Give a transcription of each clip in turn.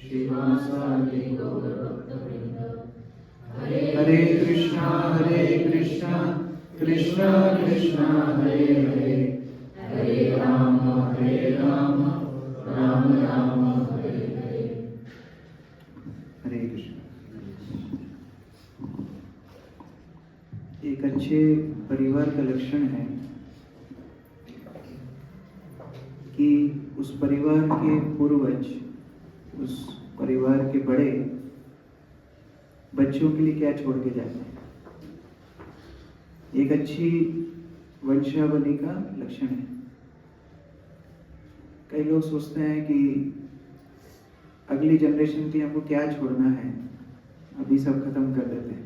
श्रीवासादि गौरभक्तवृंद। हरे कृष्णा कृष्णा कृष्णा हरे हरे, हरे राम राम राम हरे हरे। हरे कृष्ण। एक अच्छे परिवार का लक्षण है कि उस परिवार के पूर्वज, उस परिवार के बड़े बच्चों के लिए क्या छोड़ के जाते हैं। एक अच्छी वंशावली का लक्षण है। कई लोग सोचते हैं कि अगली जनरेशन के लिए हमको क्या छोड़ना है, अभी सब खत्म कर देते हैं।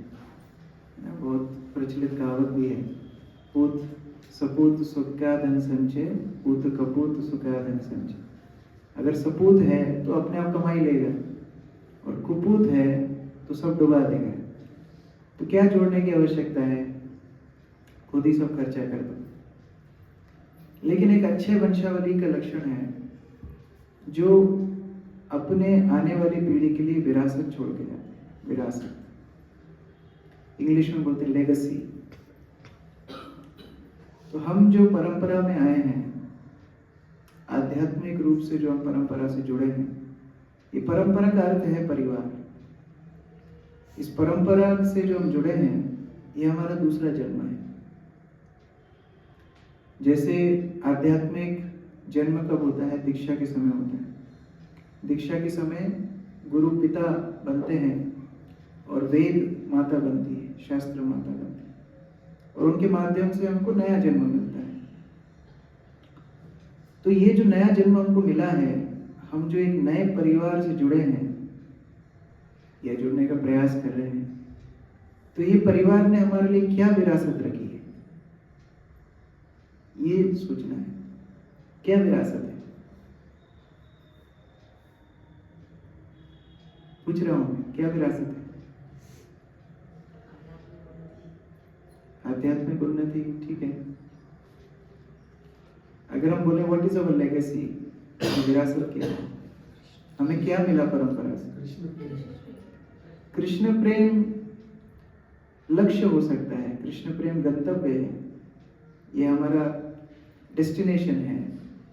बहुत प्रचलित कहावत भी है, पूत सपूत सुखा धन संचय, पूत कपूत सुखा धन संचय। अगर सपूत है तो अपने आप कमाई लेगा, और कुपूत है तो सब डुबा देगा। तो क्या जोड़ने की आवश्यकता है, खुद ही सब खर्चा कर दो। लेकिन एक अच्छे वंशावली का लक्षण है जो अपने आने वाली पीढ़ी के लिए विरासत छोड़ के जाते हैं। विरासत इंग्लिश में बोलते हैं लेगेसी। तो हम जो परंपरा में आए हैं, आध्यात्मिक रूप से जो हम परंपरा से जुड़े हैं, ये परंपरा का अर्थ है परिवार। इस परंपरा से जो हम जुड़े हैं, ये हमारा दूसरा जन्म है। जैसे आध्यात्मिक जन्म कब होता है, दीक्षा के समय होता है। दीक्षा के समय गुरु पिता बनते हैं और वेद माता बनती है, शास्त्र माता बनती है, और उनके माध्यम से हमको नया जन्म मिलता है। तो ये जो नया जन्म हमको मिला है, हम जो एक नए परिवार से जुड़े हैं या जुड़ने का प्रयास कर रहे हैं, तो ये परिवार ने हमारे लिए क्या विरासत रखी है, ये सोचना है। क्या विरासत है, पूछ रहा हूं मैं, क्या विरासत है? आध्यात्मिक उन्नति, ठीक है। अगर हम बोले व्हाट इज अवर लेगेसी, विरासत क्या है, हमें क्या मिला परंपरा से? कृष्ण प्रेम लक्ष्य हो सकता है, कृष्ण प्रेम गंतव्य है, ये हमारा डेस्टिनेशन है,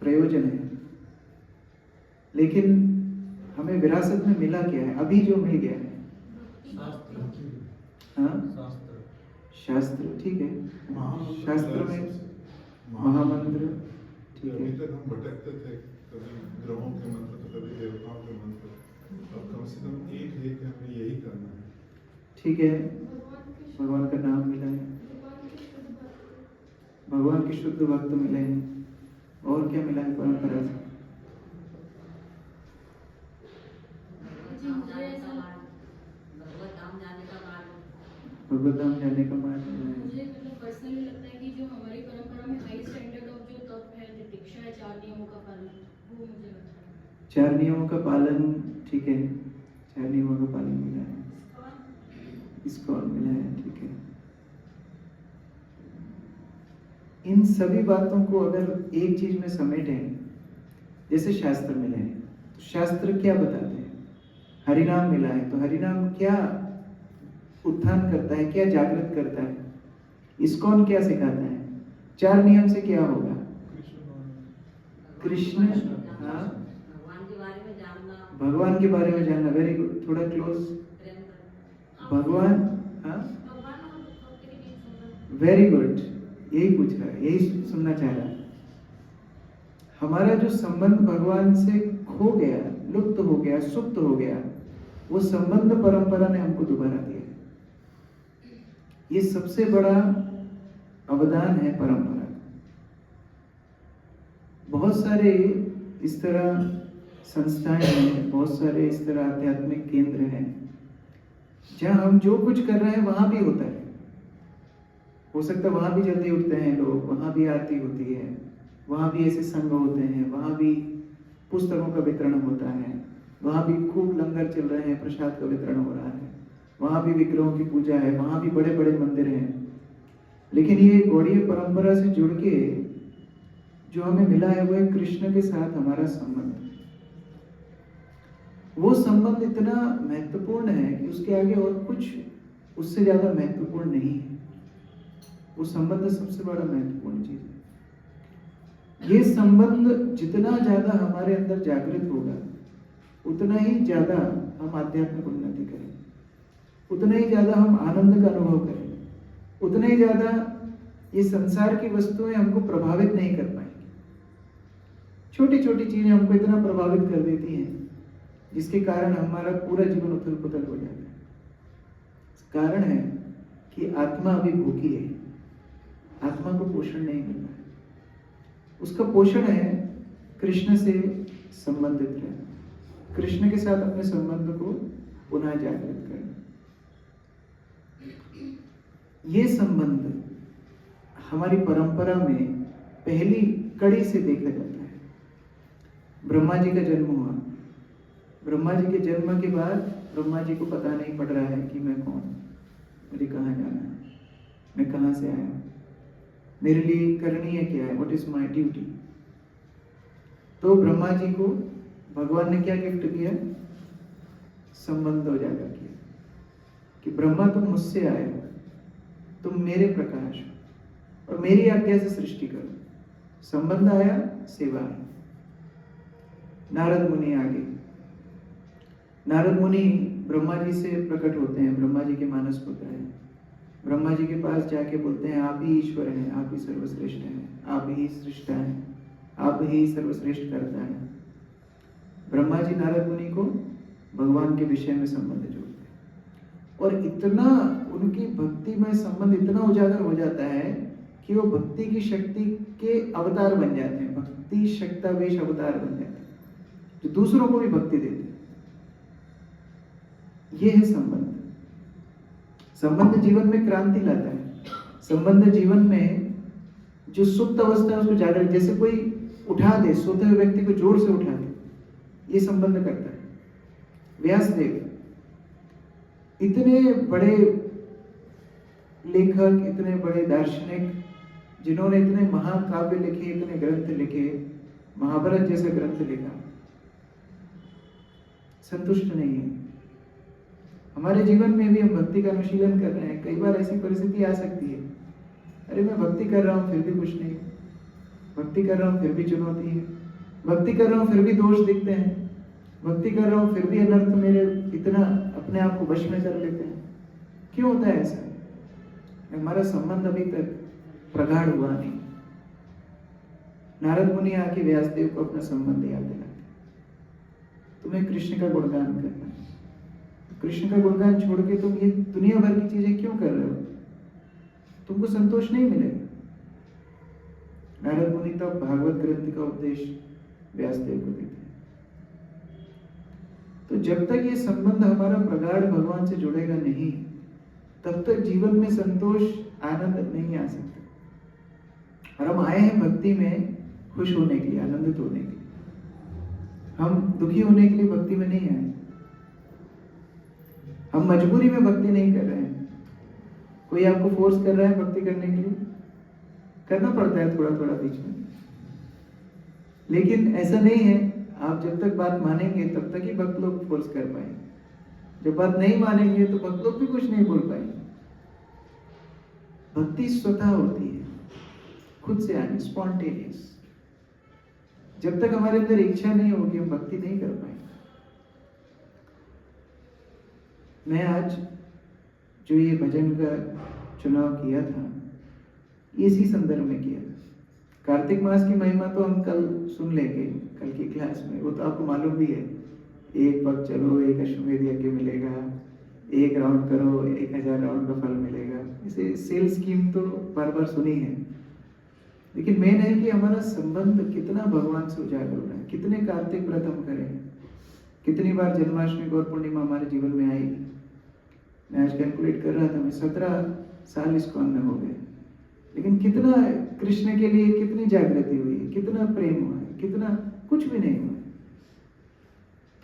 प्रयोजन है। लेकिन हमें विरासत में मिला क्या है, अभी जो मिल गया है? हाँ, शास्त्र, ठीक है। शास्त्र में महामंत्र, ठीक है। अभी तक हम भटकते थे, कभी ग्रहों के मंत्र तो कभी देवताओं के मंत्र। अब कम से कम एक है कि हमें यही करना है, ठीक है। भगवान का नाम मिला है, भगवान के शुद्ध भक्त मिले हैं, और क्या मिला है परंपरा से? भगवत धाम जाने का मार्ग मिला है। मुझे मतलब पर्सनली लगता है कि जो हमारी परंपरा में हाई स्टैंडर्ड ऑफ जो तप है, जो दीक्षा है, 4 नियमों का पालन, वो मुझे लगता है। 4 नियमों का पालन, ठीक है। 4 नियमों का पालन मिला है, इस्कॉन मिला है, ठीक है। इन सभी बातों को अगर एक चीज में समेटें, जैसे शास्त्र मिले हैं, तो शास्त्र क्या बताते हैं? हरिनाम मिला है, तो हरिनाम क्या उत्थान करता है, क्या जागृत करता है? इस्कॉन क्या सिखाता है? 4 नियम से क्या होगा? कृष्ण, हाँ, भगवान के बारे में जानना। वेरी गुड, थोड़ा क्लोज। भगवान, हाँ, वेरी गुड, यही पूछ रहा है, यही सुनना चाह रहा है। हमारा जो संबंध भगवान से खो गया, लुप्त हो गया, सुप्त हो गया, वो संबंध परंपरा ने हमको दोबारा दिया। ये सबसे बड़ा अवदान है परंपरा का। बहुत सारे इस तरह संस्थाएं हैं, बहुत सारे इस तरह आध्यात्मिक केंद्र हैं, जहां हम जो कुछ कर रहे हैं वहां भी होता है। हो सकता है वहां भी जल्दी उठते हैं लोग, वहां भी आरती होती है, वहां भी ऐसे संघ होते हैं, वहां भी पुस्तकों का वितरण होता है, वहां भी खूब लंगर चल रहे हैं, प्रसाद का वितरण हो रहा है, वहां भी विग्रहों की पूजा है, वहां भी बड़े बड़े मंदिर हैं। लेकिन ये गौड़ीय परंपरा से जुड़ के जो हमें मिला है वो है कृष्ण के साथ हमारा संबंध। वो संबंध इतना महत्वपूर्ण है कि उसके आगे और कुछ उससे ज्यादा महत्वपूर्ण नहीं है। वो संबंध सबसे बड़ा महत्वपूर्ण चीज है। ये संबंध जितना ज्यादा हमारे अंदर जागृत होगा, उतना ही ज्यादा हम आध्यात्मिक उन्नति करेंगे, उतना ही ज्यादा हम आनंद का अनुभव करेंगे, उतना ही ज्यादा ये संसार की वस्तुएं हमको प्रभावित नहीं कर पाएंगी। छोटी छोटी चीजें हमको इतना प्रभावित कर देती हैं जिसके कारण हमारा पूरा जीवन उथल पुथल हो जाता है। कारण है कि आत्मा अभी भूखी है, आत्मा को पोषण नहीं मिल रहा है। उसका पोषण है कृष्ण से संबंधित रहना, कृष्ण के साथ अपने संबंध को पुनः जागृत करना। ये संबंध हमारी परंपरा में पहली कड़ी से देखा जाता है। ब्रह्मा जी का जन्म हुआ, ब्रह्मा जी के जन्म के बाद ब्रह्मा जी को पता नहीं पड़ रहा है कि मैं कौन हूं, मुझे कहाँ जाना है, मैं कहाँ से आया हूं, मेरे लिए करनीय क्या है, व्हाट इज माय ड्यूटी। तो ब्रह्मा जी को भगवान ने क्या गिफ्ट किया? संबंध उजागर किया कि ब्रह्मा तुम मुझसे आए हो, तुम मेरे प्रकाश हो और मेरी आज्ञा से सृष्टि करो। संबंध आया, सेवा आई। नारद मुनि आगे, नारद मुनि ब्रह्मा जी से प्रकट होते हैं, ब्रह्मा जी के मानस पुत्र हैं। ब्रह्मा जी के पास जाके बोलते हैं आप ही ईश्वर हैं, आप ही सर्वश्रेष्ठ हैं, आप ही सृष्टा हैं, आप ही सर्वश्रेष्ठ करता है। ब्रह्मा जी नारद मुनि को भगवान के विषय में संबंध जोड़ते हैं और इतना उनकी भक्ति में संबंध इतना उजागर हो जाता है कि वो भक्ति की शक्ति के अवतार बन जाते हैं, भक्ति शक्तावेश अवतार बन जाते हैं जो दूसरों को भी भक्ति देते हैं। ये है संबंध। संबंध जीवन में क्रांति लाता है। संबंध जीवन में जो सुप्त अवस्था है उसको जागृत, जैसे कोई उठा दे, सोते हुए व्यक्ति को जोर से उठा दे, ये संबंध करता है। व्यासदेव इतने बड़े लेखक, इतने बड़े दार्शनिक, जिन्होंने इतने महाकाव्य लिखे, इतने ग्रंथ लिखे, महाभारत जैसा ग्रंथ लिखा, संतुष्ट नहीं है। हमारे जीवन में भी हम भक्ति का अनुशीलन कर रहे हैं, कई बार ऐसी परिस्थिति आ सकती है, अरे मैं भक्ति कर रहा हूं फिर भी कुछ नहीं, भक्ति कर रहा हूं फिर भी चुनौती है, भक्ति कर रहा हूं फिर भी दोष दिखते हैं, भक्ति कर रहा हूं फिर भी अनर्थ मेरे इतना अपने आप को वश में कर लेते हैं। क्यों होता है ऐसा? हमारा संबंध अभी तक प्रगाढ़ हुआ नहीं। नारद मुनि आके व्यासदेव को अपना संबंध याद दिलाते, तुम्हें कृष्ण का गुणगान करना है, कृष्ण का गुणगान छोड़ के तुम ये दुनिया भर की चीजें क्यों कर रहे हो? तुमको संतोष नहीं मिलेगा। नारद मुनि तब भागवत ग्रंथ का उपदेश व्यासदेव को देते हैं। तो जब तक ये संबंध हमारा प्रगाढ़ भगवान से जुड़ेगा नहीं, तब तक जीवन में संतोष, आनंद नहीं आ सकता। और हम आए हैं भक्ति में खुश होने के लिए, आनंदित होने के लिए। हम दुखी होने के लिए भक्ति में नहीं आए। हम मजबूरी में भक्ति नहीं कर रहे हैं। कोई आपको फोर्स कर रहा है भक्ति करने के लिए, करना पड़ता है थोड़ा थोड़ा बीच में, लेकिन ऐसा नहीं है आप जब तक बात मानेंगे तब तक ही भक्त लोग फोर्स कर पाएंगे। जब बात नहीं मानेंगे तो भक्त लोग भी कुछ नहीं बोल पाएंगे। भक्ति स्वतः होती है, खुद से आनी, स्पॉन्टेनियस। जब तक हमारे अंदर इच्छा नहीं होगी हम भक्ति नहीं कर पाएंगे। मैं आज जो ये भजन का चुनाव किया था, इसी संदर्भ में किया था। कार्तिक मास की महिमा तो हम कल सुन लेंगे, कल की क्लास में, वो तो आपको मालूम भी है। एक पग चलो, एक अश्वमेध यज्ञ मिलेगा, एक राउंड करो, 1000 राउंड का फल मिलेगा। इसे सेल स्कीम तो बार बार सुनी है, लेकिन मेन है कि हमारा संबंध कितना भगवान से उजागर हो रहा है। कितने कार्तिक व्रत हम करें, कितनी बार जन्माष्टमी, गौर पूर्णिमा हमारे जीवन में आएगी। मैं आज कैलकुलेट कर रहा था, मैं 17 साल इस्कॉन में हो गए, लेकिन कितना कृष्ण के लिए कितनी जागृति हुई है, कितना प्रेम हुआ है, कितना कुछ भी नहीं हुआ।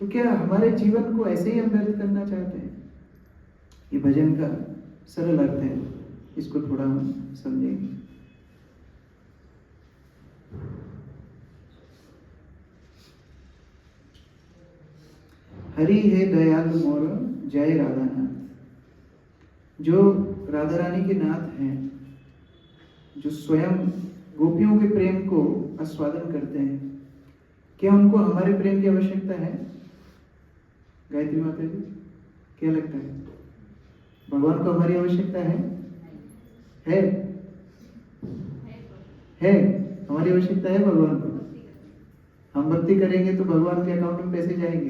तो क्या हमारे जीवन को ऐसे ही हम व्यर्थ करना चाहते हैं? ये भजन का सरल अर्थ है, इसको थोड़ा हम समझेंगे। हरि है दयालु मोर जय राधा नाथ। जो राधा रानी के नाथ हैं, जो स्वयं गोपियों के प्रेम को आस्वादन करते हैं, क्या उनको हमारे प्रेम की आवश्यकता है? गायत्री माता जी, क्या लगता है? भगवान को हमारी आवश्यकता है? है हमारी आवश्यकता है भगवान को। हम भक्ति करेंगे तो भगवान के अकाउंट में पैसे जाएंगे।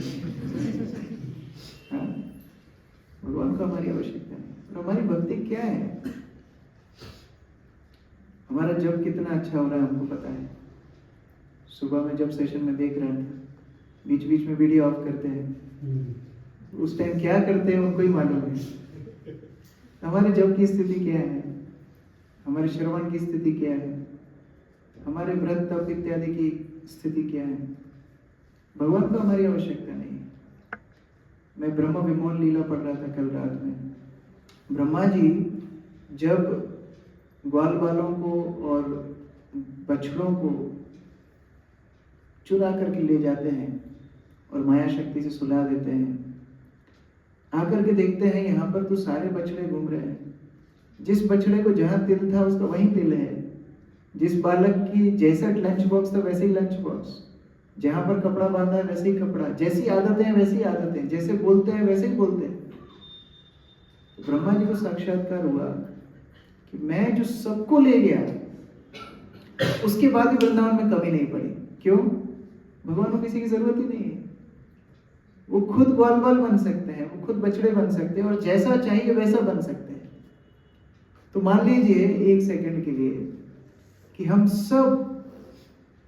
हाँ? भगवान को हमारी आवश्यकता है। और हमारी भक्ति क्या है? हमारा जब कितना अच्छा हो रहा है हमको पता है। सुबह में जब सेशन में देख रहा था, बीच बीच में वीडियो ऑफ करते हैं, उस टाइम क्या करते हैं उनको ही मालूम है। हमारे जब की स्थिति क्या है, हमारे श्रवण की स्थिति क्या है, हमारे व्रत तप इत्यादि की स्थिति क्या है। भगवान को हमारी आवश्यकता नहीं है। मैं ब्रह्म विमोहन लीला पढ़ रहा था कल रात में। ब्रह्मा जी जब ग्वाल बालों को और बछड़ों को चुरा करके ले जाते हैं और माया शक्ति से सुला देते हैं, आकर के देखते हैं यहाँ पर तो सारे बछड़े घूम रहे हैं। जिस बछड़े को जहाँ तिल था उसका वहीं तिल है। जिस बालक की जैसा लंच बॉक्स था वैसे ही लंच बॉक्स, जहाँ पर कपड़ा बांधा है वैसे ही कपड़ा, जैसी आदतें हैं वैसी आदतें, जैसे बोलते हैं वैसे ही बोलते हैं। तो ब्रह्मा जी को साक्षात्कार हुआ कि मैं जो सबको ले गया उसके बाद भी वृंदावन में कमी नहीं पड़ी। क्यों? भगवान को किसी की जरूरत ही नहीं है। वो खुद ग्वाल बाल बन सकते हैं, वो खुद बछड़े बन सकते हैं और जैसा चाहिए वैसा बन सकते हैं। तो मान लीजिए एक सेकंड के लिए कि हम सब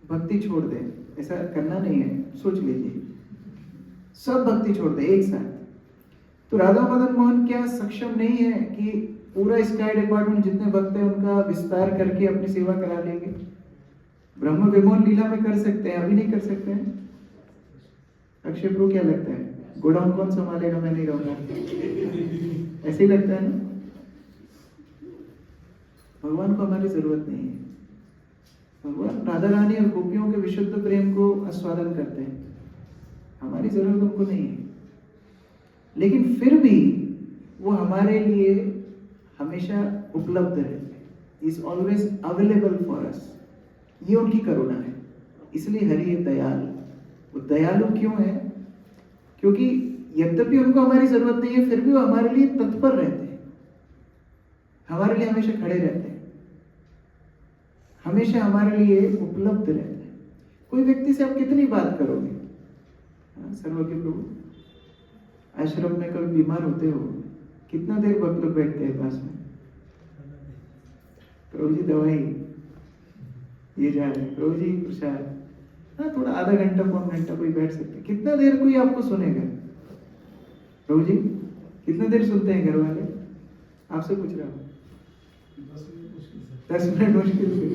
भक्ति छोड़ दें, ऐसा करना नहीं है, सोच लीजिए सब भक्ति छोड़ दें एक साथ, तो राधा मदन मोहन क्या सक्षम नहीं है कि पूरा स्काई डिपार्टमेंट जितने भक्त हैं उनका विस्तार करके अपनी सेवा करा लेंगे? ब्रह्म विमोहन लीला में कर सकते हैं, अभी नहीं कर सकते हैं? अक्षय प्रभु क्या लगता है, गोडाउन कौन संभालेगा? मैं नहीं रहूंगा, ऐसे ही लगता है ना? भगवान को हमारी जरूरत नहीं है। भगवान राधा रानी और गोपियों के विशुद्ध प्रेम को आस्वादन करते हैं, हमारी जरूरत उनको नहीं है। लेकिन फिर भी वो हमारे लिए हमेशा उपलब्ध रहते हैं, is always available for us. ये उनकी करुणा है। इसलिए हरि है दयाल। वो दयालु क्यों है? क्योंकि यद्यपि उनको हमारी जरूरत नहीं है फिर भी वो हमारे लिए तत्पर रहते हैं, हमारे लिए हमेशा खड़े रहते हैं, हमेशा हमारे लिए उपलब्ध रहते हैं। कोई व्यक्ति से आप कितनी बात करोगे? सर्वज्ञ प्रभु, आश्रम में कभी बीमार होते हो, कितना देर भक्त लोग बैठते हैं पास में? प्रभु जी दवाई, ये जा रहे, प्रभु जी प्रसाद, हाँ थोड़ा आधा घंटा पौन घंटा कोई बैठ सकते। कितना देर कोई आपको सुनेगा? प्रभु जी कितने देर सुनते हैं घर वाले? आपसे पूछ रहा हूँ। 10 मिनट मुश्किल से,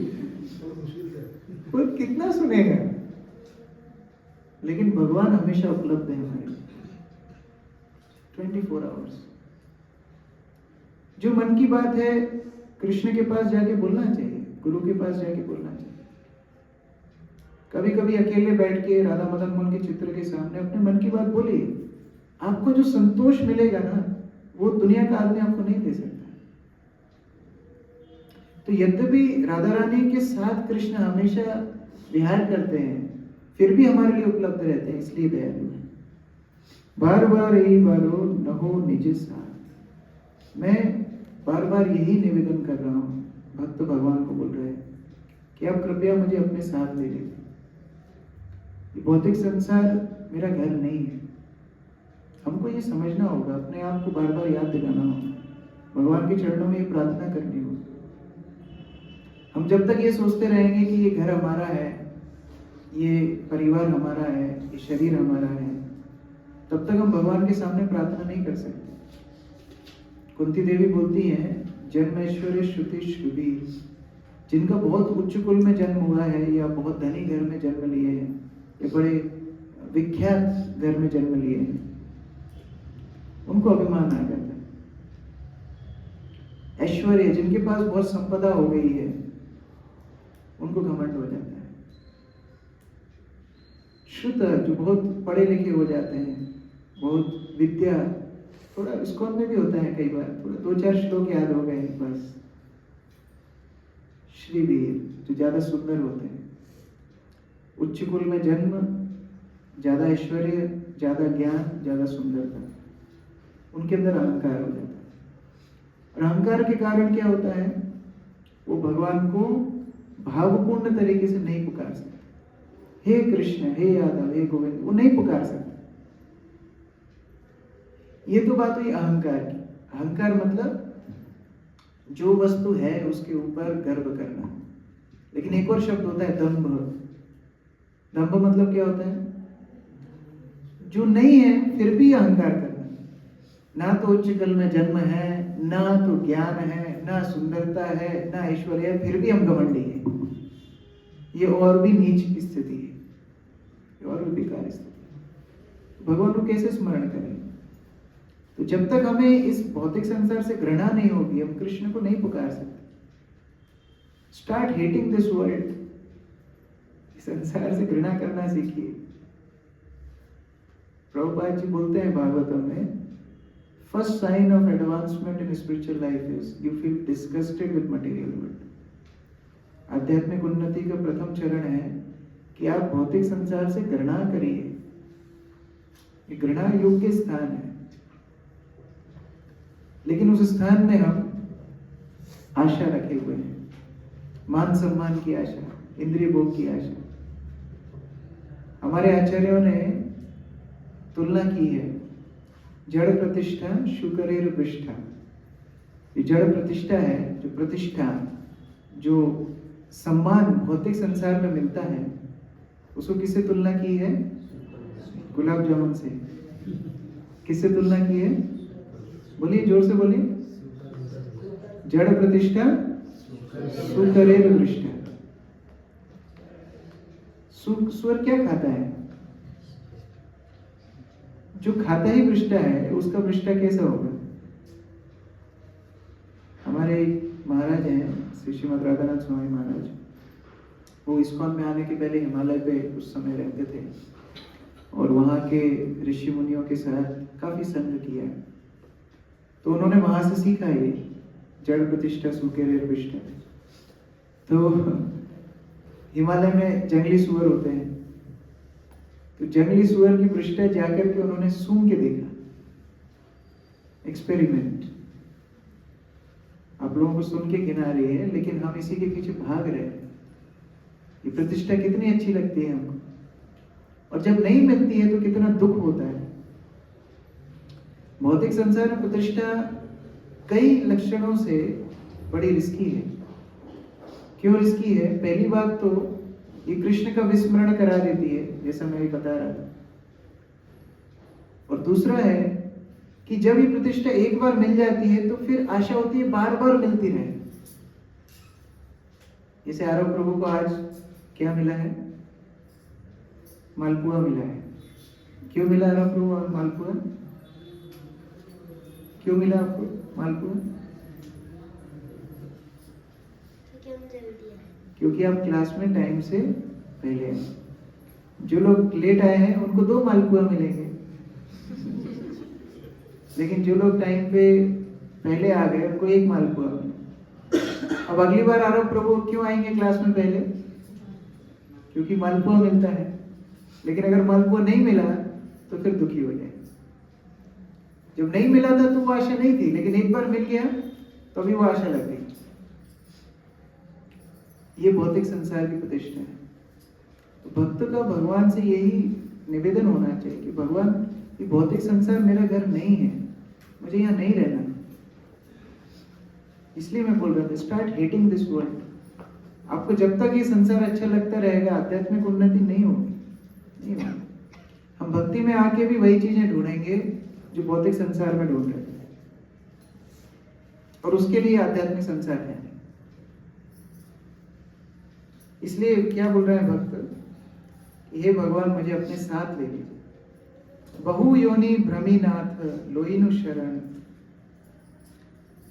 कोई कितना सुनेगा? लेकिन भगवान हमेशा उपलब्ध है हमारे लिए 24 आवर्स। जो मन की बात है कृष्ण के पास जाके बोलना चाहिए, गुरु के पास जाके बोलना चाहिए। कभी कभी अकेले बैठ के राधा मदन मोहन के चित्र के सामने अपने मन की बात बोलिए। आपको जो संतोष मिलेगा ना, वो दुनिया का आदमी आपको नहीं दे सकता। तो यद्यपि राधा रानी के साथ कृष्ण हमेशा विहार करते हैं, फिर भी हमारे लिए उपलब्ध रहते हैं, इसलिए दयालु है। बार बार यही बारो न हो निज साथ। मैं बार बार यही निवेदन कर रहा हूँ, भक्त भगवान को बोल रहे हैं कि आप कृपया मुझे अपने साथ ले लीजिए। ये भौतिक संसार मेरा घर नहीं है। हमको ये समझना होगा, अपने आप को बार बार याद दिलाना होगा, भगवान के चरणों में ये प्रार्थना करनी होगी। हम जब तक ये सोचते रहेंगे कि ये घर हमारा है, ये परिवार हमारा है, ये शरीर हमारा है, तब तक हम भगवान के सामने प्रार्थना नहीं कर सकते। कुंती देवी बोलती हैं, जन्मेश्वरी श्रुति श्रुति, जिनका बहुत उच्च कुल में जन्म हुआ है या बहुत धनी घर में जन्म लिए हैं या बड़े विख्यात घर में जन्म लिए हैं, उनको अभिमान आ जाता है। ऐश्वर्य, जिनके पास बहुत संपदा हो गई है, उनको घमंड हो जाता है। श्रुत, जो बहुत पढ़े लिखे हो जाते हैं, बहुत विद्या, थोड़ा इस्कॉन में भी होता है कई बार, थोड़ा 2-4 श्लोक याद हो गए बस। श्रीवीर जो ज्यादा सुंदर होते हैं, उच्च कुल में जन्म, ज्यादा ऐश्वर्य, ज्यादा ज्ञान, ज्यादा सुंदरता, उनके अंदर अहंकार हो जाता है। और अहंकार के कारण क्या होता है, वो भगवान को भावपूर्ण तरीके से नहीं पुकार सकते। हे कृष्ण, हे यादव, हे गोविंद, वो नहीं पुकार सकते। ये तो बात हुई अहंकार की। अहंकार मतलब जो वस्तु है उसके ऊपर गर्व करना। लेकिन एक और शब्द होता है दंभ। दंभ मतलब क्या होता है, जो नहीं है फिर भी अहंकार करना। ना तो उच्च कुल में जन्म है, ना तो ज्ञान है, ना सुंदरता है, ना ऐश्वर्य है, फिर भी हम घमंडी हैं। ये और भी नीच स्थिति है, ये और भी बेकार स्थिति है। भगवान को कैसे स्मरण करें? तो जब तक हमें इस भौतिक संसार से घृणा नहीं होगी, हम कृष्ण को नहीं पुकार सकते। Start hating this world. संसार से घृणा करना सीखिए। प्रभुपाद जी बोलते हैं भागवतम में, first sign of advancement in spiritual life is you feel disgusted with material world. आध्यात्मिक उन्नति का प्रथम चरण है कि आप भौतिक संसार से घृणा करिए। ये घृणा योग्य स्थान है, लेकिन उस स्थान में हम आशा रखे हुए हैं, मान सम्मान की आशा, इंद्रिय भोग की आशा। हमारे आचार्यों ने तुलना की है, जड़ प्रतिष्ठा शुकरेर विष्ठा। ये जड़ प्रतिष्ठा है, जो प्रतिष्ठा, जो सम्मान भौतिक संसार में मिलता है, उसको किससे तुलना की है? गुलाब जामुन से। किससे तुलना की है? बोलिए, जोर से बोलिए। जड़ प्रतिष्ठा सुकरेर विष्ठा। सुअर क्या खाता है? जो खाता ही वृष्टा है, उसका वृष्टा कैसा होगा? हमारे महाराज हैं श्री श्रीमद राधानाथ स्वामी महाराज, वो इस्कॉन में आने के पहले हिमालय पे उस समय रहते थे और वहाँ के ऋषि मुनियों के साथ काफी संग किया। तो उन्होंने वहां से सीखा ये जड़ प्रतिष्ठा सुकरेर विष्ठा। तो हिमालय में जंगली सुअर होते हैं, तो जंगली सुअर की पृष्ठा जाकर के उन्होंने सूंघ के देखा। एक्सपेरिमेंट। आप लोगों को सुन के घिन आ रही है, लेकिन हम इसी के पीछे भाग रहे हैं। ये प्रतिष्ठा कितनी अच्छी लगती है हमको, और जब नहीं मिलती है तो कितना दुख होता है। भौतिक संसार में प्रतिष्ठा कई लक्षणों से बड़ी रिस्की है। क्यों रिस्की है? पहली बात तो ये कृष्ण का विस्मरण करा देती है, जैसा मैं भी बता रहा था। और दूसरा है कि जब ये प्रतिष्ठा एक बार मिल जाती है तो फिर आशा होती है बार बार मिलती रहे। जैसे आरव प्रभु को आज क्या मिला है? मालपुआ मिला है। क्यों मिला आरव प्रभु मालपुआ? क्यों मिला आपको मालपुआ? क्योंकि आप क्लास में टाइम से पहले हैं। जो लोग लेट आए हैं उनको 2 मालपुआ मिलेंगे, लेकिन जो लोग टाइम पे पहले आ गए उनको 1 मालपुआ। अब अगली बार आरव प्रभु क्यों आएंगे क्लास में पहले? क्योंकि मालपुआ मिलता है। लेकिन अगर मालपुआ नहीं मिला तो फिर दुखी हो जाए। जब नहीं मिला था तो वो आशा नहीं थी, लेकिन एक बार मिल गया तो अभी वो आशा लग गई। ये भौतिक संसार की प्रतिष्ठा है। तो भक्त का भगवान से यही निवेदन होना चाहिए कि भगवान, ये भौतिक संसार मेरा घर नहीं है, मुझे यहाँ नहीं रहना। इसलिए मैं बोल रहा था, स्टार्ट हेटिंग दिस वर्ल्ड। आपको जब तक ये संसार अच्छा लगता रहेगा, आध्यात्मिक उन्नति नहीं होगी। हम भक्ति में आके भी वही चीजें ढूंढेंगे जो भौतिक संसार में ढूंढ रहे हैं, और उसके लिए आध्यात्मिक संसार है। इसलिए क्या बोल रहे हैं भक्त? हे भगवान, मुझे अपने साथ ले लीजिए। बहु योनि भ्रमीनाथ लोहिनु शरण,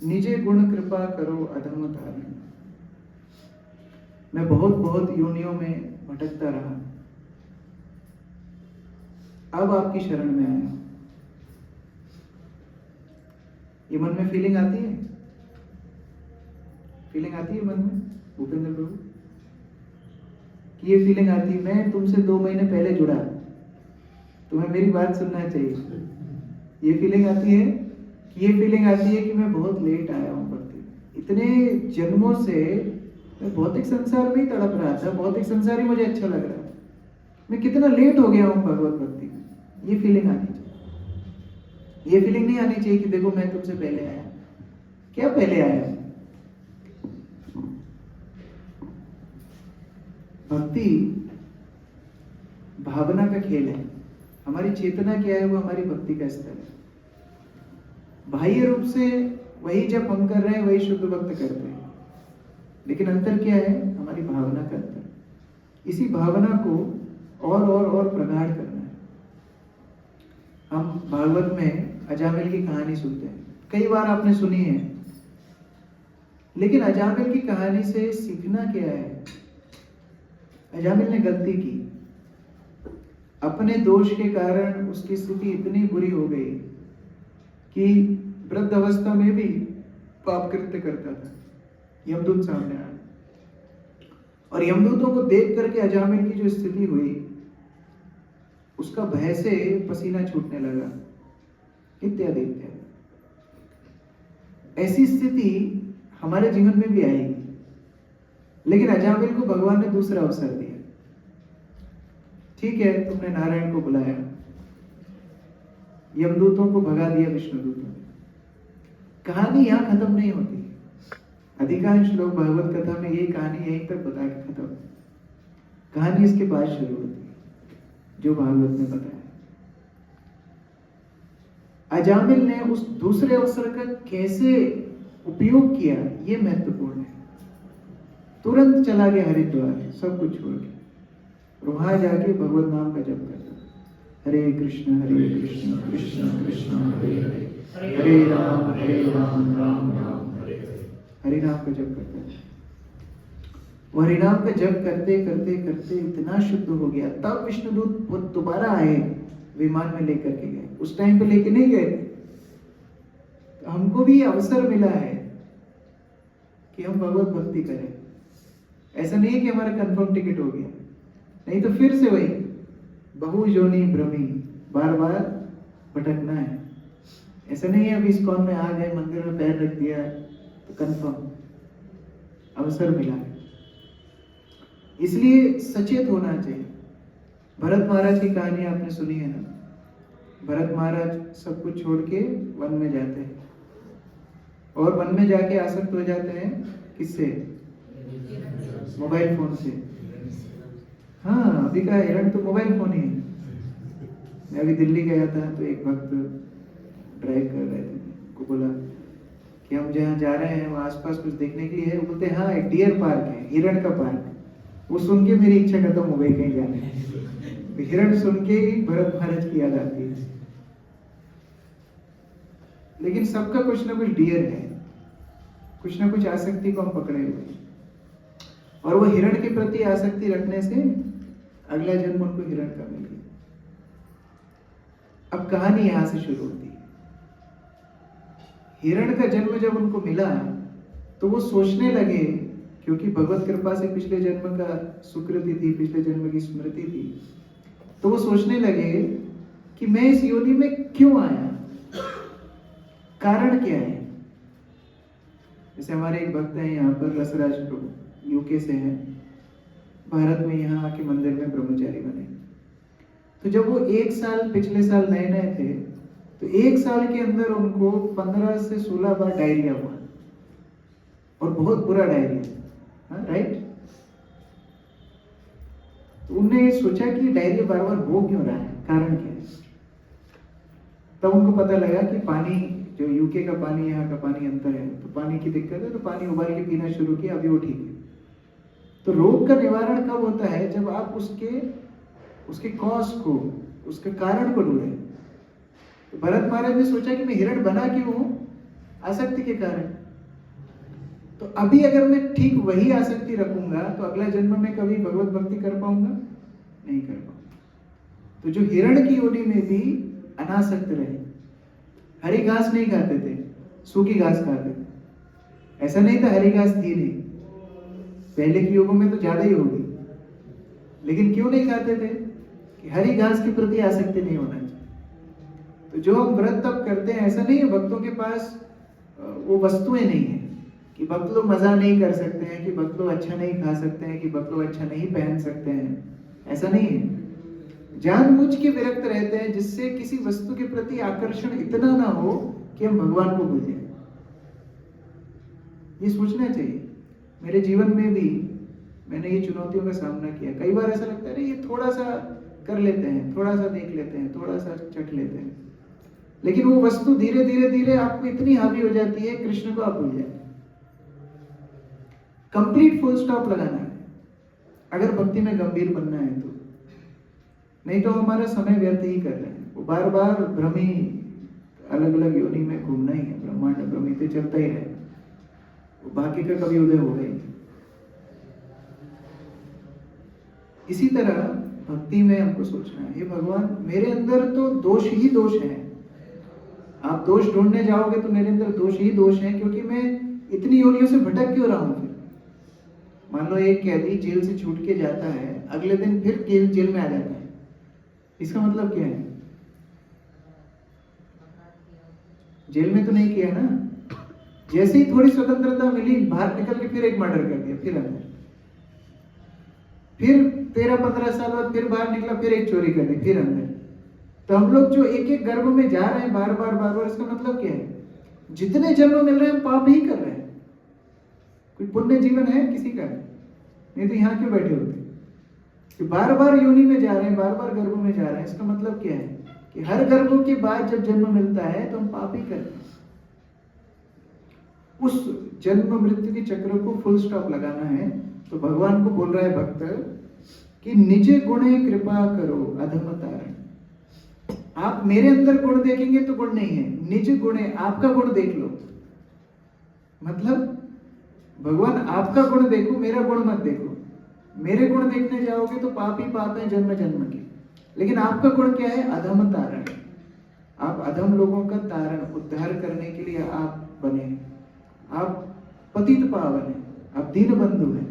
निजे गुण कृपा करो अधम तारण। मैं बहुत बहुत योनियों में भटकता रहा, अब आपकी शरण में आया। ये मन में फीलिंग आती है? फीलिंग आती है मन में भूपेंद्र प्रभु कि ये फीलिंग आती है मैं तुमसे 2 महीने पहले जुड़ा, तुम्हें मेरी बात सुनना चाहिए। ये फीलिंग आती है कि ये फीलिंग आती है कि मैं बहुत लेट आया हूँ भक्ति में। इतने जन्मों से मैं भौतिक संसार में ही तड़प रहा था, भौतिक संसार ही मुझे अच्छा लग रहा है, मैं कितना लेट हो गया हूँ भगवत भक्ति में। ये फीलिंग आनी चाहिए। ये फीलिंग नहीं आनी चाहिए कि देखो मैं तुमसे पहले आया। क्या पहले आया? भक्ति भावना का खेल है। हमारी चेतना क्या है? वो हमारी भक्ति का स्तर है। बाह्य रूप से वही जब हम कर रहे हैं वही शुद्ध भक्त करते हैं, लेकिन अंतर क्या है? हमारी भावना का अंतर। इसी भावना को और प्रगाढ़ करना है। हम भागवत में अजामिल की कहानी सुनते हैं, कई बार आपने सुनी है, लेकिन अजामिल की कहानी से सीखना क्या है? अजामिल ने गलती की, अपने दोष के कारण उसकी स्थिति इतनी बुरी हो गई कि वृद्ध अवस्था में भी पाप कृत्य करता था। यमदूत सामने आया और यमदूतों को देख करके अजामिल की जो स्थिति हुई, उसका भय से पसीना छूटने लगा, इत्यादि इत्यादि। ऐसी स्थिति हमारे जीवन में भी आएगी, लेकिन अजामिल को भगवान ने दूसरा अवसर दिया। ठीक है, तुमने नारायण को बुलाया, यमदूतों को भगा दिया विष्णुदूतों ने। कहानी यहां खत्म नहीं होती। अधिकांश लोग भागवत कथा में यही कहानी यहीं तक बता के खत्म। कहानी इसके बाद शुरू होती है, जो भागवत ने बताया। अजामिल ने उस दूसरे अवसर का कैसे उपयोग किया, ये महत्वपूर्ण है। तुरंत चला गया हरिद्वार, सब कुछ छोड़ के, और वहां जाके भगवत नाम का जप करता। हरे कृष्ण कृष्ण कृष्ण हरे हरे, हरे राम राम राम हरे हरे। हरि नाम का जप करता है। वो हरि नाम का जप करते करते करते इतना शुद्ध हो गया, तब विष्णुदूत वो दोबारा आए, विमान में लेकर के गए। उस टाइम पे लेके नहीं गए। तो हमको भी अवसर मिला है कि हम भगवत भक्ति करें। ऐसा नहीं है कि हमारा कंफर्म टिकट हो गया, नहीं तो फिर से वही बहु योनि भ्रमी, बार बार भटकना है। ऐसा नहीं है अभी इस्कॉन में आ गए, मंदिर में पैर रख दिया तो कंफर्म, अवसर मिला है। इसलिए सचेत होना चाहिए। भरत महाराज की कहानी आपने सुनी है ना। भरत महाराज सब कुछ छोड़ के वन में जाते हैं, और वन में जाके आसक्त हो जाते हैं किससे? मोबाइल फोन से। हाँ, अभी का हिरण तो मोबाइल फोन ही है। मैं अभी दिल्ली गया था तो एक वक्त ड्राइव कर रहे थे, को बोला कि हम जहाँ जा रहे हैं वहाँ आसपास कुछ देखने के लिए है। बोलते हैं हाँ, एक डियर पार्क है, हिरण का पार्क। वो सुन के मेरी इच्छा खत्म हो गई कहीं जाने की। हिरण सुन के ही भरत महाराज की याद आती है। लेकिन सबका कुछ ना कुछ डियर है, कुछ ना कुछ आसक्ति को हम पकड़े हुए, और वो हिरण के प्रति आसक्ति रखने से अगला जन्म उनको हिरण का मिल गया। अब कहानी यहां से शुरू होती है। हिरण का जन्म जब उनको मिला तो वो सोचने लगे, क्योंकि भगवत कृपा से पिछले जन्म का सुकृति थी, पिछले जन्म की स्मृति थी, तो वो सोचने लगे कि मैं इस योनि में क्यों आया, कारण क्या है। जैसे हमारे एक भक्त हैं यहाँ पर, रसराज प्रभु, यूके से हैं, भारत में यहाँ आके मंदिर में ब्रह्मचारी बने। तो जब वो 1 साल, पिछले साल नए नए थे, तो 1 साल के अंदर उनको 15 से 16 बार डायरिया हुआ, और बहुत बुरा डायरिया, राइट। तो उन्होंने सोचा कि डायरिया बार बार हो क्यों रहा है, कारण क्या है। तब उनको पता लगा कि पानी, जो यूके का पानी यहाँ का पानी अंतर है, तो पानी की दिक्कत है, तो पानी उबाल के पीना शुरू किया, अभी वो ठीक है। तो रोग का निवारण कब होता है? जब आप उसके कॉज को, उसके कारण को ढूंढे। तो भरत महाराज ने सोचा कि मैं हिरण बना क्यों हूं? आसक्ति के कारण। तो अभी अगर मैं ठीक वही आसक्ति रखूंगा तो अगला जन्म में कभी भगवत भक्ति कर पाऊंगा? नहीं कर पाऊंगा। तो जो हिरण की योनि में भी अनासक्त रहे, हरी घास नहीं खाते थे, सूखी घास खाते थे। ऐसा नहीं था हरी घास थी नहीं, पहले के युगों में तो ज्यादा ही होगी, लेकिन क्यों नहीं खाते थे कि हरी घास के प्रति आसक्ति नहीं होना चाहिए। तो जो हम व्रत तब करते हैं, ऐसा नहीं है भक्तों के पास वो वस्तुएं नहीं है कि भक्त लोग मजा नहीं कर सकते हैं, कि भक्त लोग अच्छा नहीं खा सकते हैं, कि भक्त लोग अच्छा नहीं पहन सकते हैं, ऐसा नहीं है। जानबूझ के विरक्त रहते हैं जिससे किसी वस्तु के प्रति आकर्षण इतना ना हो कि हम भगवान को भूल जाएं। ये सोचना चाहिए। मेरे जीवन में भी मैंने ये चुनौतियों का सामना किया। कई बार ऐसा लगता है ये थोड़ा सा कर लेते हैं, थोड़ा सा देख लेते हैं, थोड़ा सा चख लेते हैं, लेकिन वो वस्तु धीरे धीरे धीरे आपको इतनी हावी हो जाती है, कृष्ण को आप भूल जाते हैं। कंप्लीट फुल स्टॉप लगाना है अगर भक्ति में गंभीर बनना है तो, नहीं तो हमारा समय व्यर्थ ही कर रहे हैं। वो बार बार भ्रमी अलग अलग योनि में घूमना ही है, ब्रह्मांड भ्रमित चलता ही रहे, बाकी का कभी उदय होगा ही। इसी तरह भक्ति में हमको सोचना है, हे भगवान मेरे अंदर तो दोष ही दोष है। आप दोष ढूंढने जाओगे तो मेरे अंदर दोष ही दोष है, क्योंकि मैं इतनी योनियों से भटक क्यों रहा हूं। फिर मान लो एक कैदी जेल से छूट के जाता है, अगले दिन फिर जेल में आ जाता है, इसका मतलब क्या है? जेल में तो नहीं किया ना, जैसे ही थोड़ी स्वतंत्रता मिली बाहर निकल के फिर एक मर्डर कर दिया, फिर अंदर, फिर 13-15 साल बाद फिर बाहर निकला, फिर एक चोरी कर दी, फिर अंदर। तो हम लोग जो एक एक गर्भ में जा रहे हैं बार बार, इसका मतलब क्या है? जितने जन्म मिल रहे हैं हम पाप ही कर रहे हैं। कोई पुण्य जीवन है किसी का? नहीं तो यहाँ क्यों बैठे होते कि बार बार योनि में जा रहे हैं, बार बार गर्भों में जा रहे हैं। इसका मतलब क्या है कि हर गर्भों के बाद जब जन्म मिलता है तो हम पाप ही करते हैं। उस जन्म मृत्यु के चक्र को फुल स्टॉप लगाना है। तो भगवान को बोल रहा है भक्त कि निज गुणे कृपा करो अधम तारण। आप मेरे अंदर गुण देखेंगे तो गुण नहीं है, निज गुणे आपका गुण देख लो। मतलब भगवान आपका गुण देखो, मेरा गुण मत देखो। मेरे गुण देखने जाओगे तो पाप ही पाप है जन्म जन्म के, लेकिन आपका गुण क्या है? अधम तारण। आप अधम लोगों का तारण, उद्धार करने के लिए आप बने हैं। आप पतित पावन है, आप दीन बंधु हैं,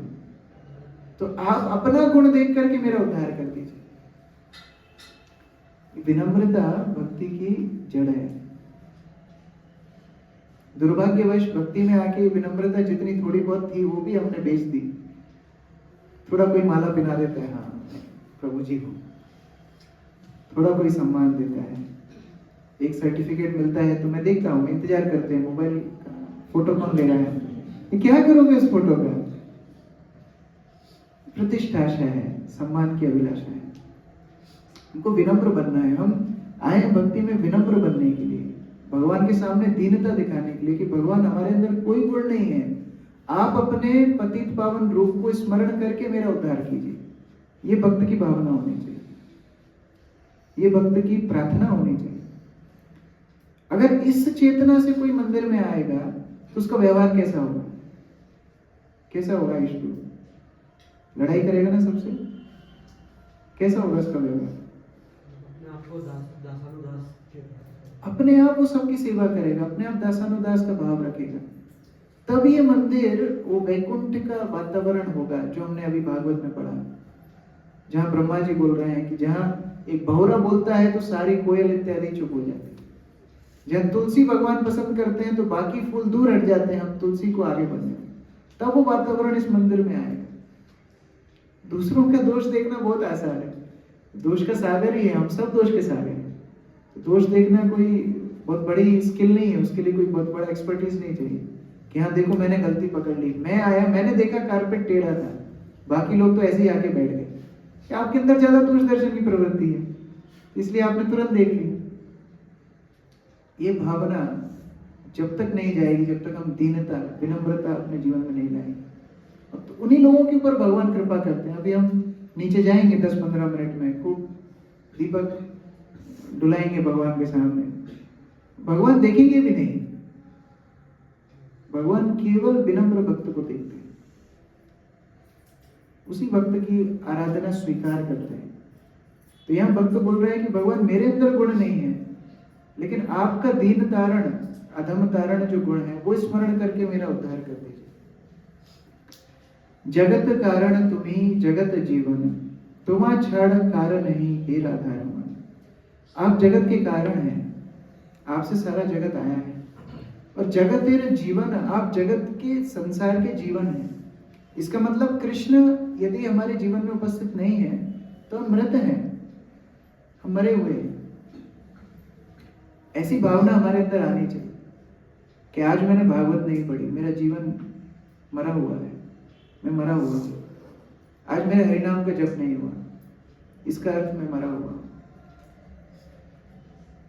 तो आप अपना गुण देख करके मेरा उद्धार कर दीजिए। विनम्रता भक्ति की जड़ है। दुर्भाग्यवश भक्ति में आके विनम्रता जितनी थोड़ी बहुत थी वो भी हमने बेच दी। थोड़ा कोई माला पहना देता है, हाँ प्रभु जी को, थोड़ा कोई सम्मान देता है, एक सर्टिफिकेट मिलता है तो मैं देखता हूँ, इंतजार करते हैं मोबाइल का, फोटो कौन ले रहा है, ये क्या करोगे उस फोटो का? प्रतिष्ठाशा है, सम्मान की अभिलाषा है। हमको विनम्र बनना है। हम आए भक्ति में विनम्र बनने के लिए, भगवान के सामने दीनता दिखाने के लिए कि भगवान हमारे अंदर कोई गुण नहीं है, आप अपने पतित पावन रूप को स्मरण करके मेरा उद्धार कीजिए। ये भक्त की भावना होनी चाहिए, ये भक्त की प्रार्थना होनी चाहिए। अगर इस चेतना से कोई मंदिर में आएगा तो उसका व्यवहार कैसा होगा? कैसा होगा? ईश्वर लड़ाई करेगा ना सबसे? कैसा होगा उसका व्यवहार? अपने आप वो सबकी सेवा करेगा, अपने आप दासानुदास का भाव रखेगा। तब ये मंदिर वो वैकुंठ का वातावरण होगा जो हमने अभी भागवत में पढ़ा, जहां ब्रह्मा जी बोल रहे हैं कि जहां एक भौरा बोलता है तो सारी कोयल इत्यादि चुप हो जाती है। जहां तुलसी भगवान पसंद करते हैं तो बाकी फूल दूर हट जाते हैं, हम तुलसी को आगे बढ़ जाते हैं। तब वो वातावरण इस मंदिर में आएगा। दूसरों का दोष देखना बहुत आसान है, दोष का सागर ही है, हम सब दोष के सागर हैं। तो दोष देखना कोई बहुत बड़ी स्किल नहीं है, उसके लिए कोई बहुत बड़ा एक्सपर्टीज नहीं चाहिए कि हाँ देखो मैंने गलती पकड़ ली, मैं आया मैंने देखा कारपेट टेढ़ा था, बाकी लोग तो ऐसे ही आके बैठ गए। कि आपके अंदर ज्यादा दोष दर्शन की प्रवृत्ति है, इसलिए आपने तुरंत देख ली। ये भावना जब तक नहीं जाएगी, जब तक हम दीनता विनम्रता अपने जीवन में नहीं लाएंगे, तो उन्हीं लोगों के ऊपर भगवान कृपा करते हैं। अभी हम नीचे जाएंगे 10-15 मिनट में, खूब दीपक डुलाएंगे भगवान के सामने, भगवान देखेंगे भी नहीं, भगवान केवल विनम्र भक्त को देखते हैं, उसी भक्त की आराधना स्वीकार करते हैं। तो यहाँ भक्त बोल रहे हैं कि भगवान मेरे अंदर गुण नहीं है, लेकिन आपका दीन धारण अधम तारण जो गुण है वो स्मरण करके मेरा उद्धार कर दीजिए। जगत कारण तुम्ही जगत जीवन, तुम्हा छड़ कारण नहीं हे राधा रमन। आप जगत के कारण हैं, आपसे सारा जगत आया है, और जगत तेरे जीवन, आप जगत के संसार के जीवन है। इसका मतलब कृष्ण यदि हमारे जीवन में उपस्थित नहीं है तो हम मृत हैं, हम मरे हुए हैं। ऐसी भावना हमारे अंदर आनी चाहिए कि आज मैंने भागवत नहीं पढ़ी, मेरा जीवन मरा हुआ है, मैं मरा हुआ हूं। आज मेरे हरिनाम का जप नहीं हुआ, इसका अर्थ मैं मरा हुआ।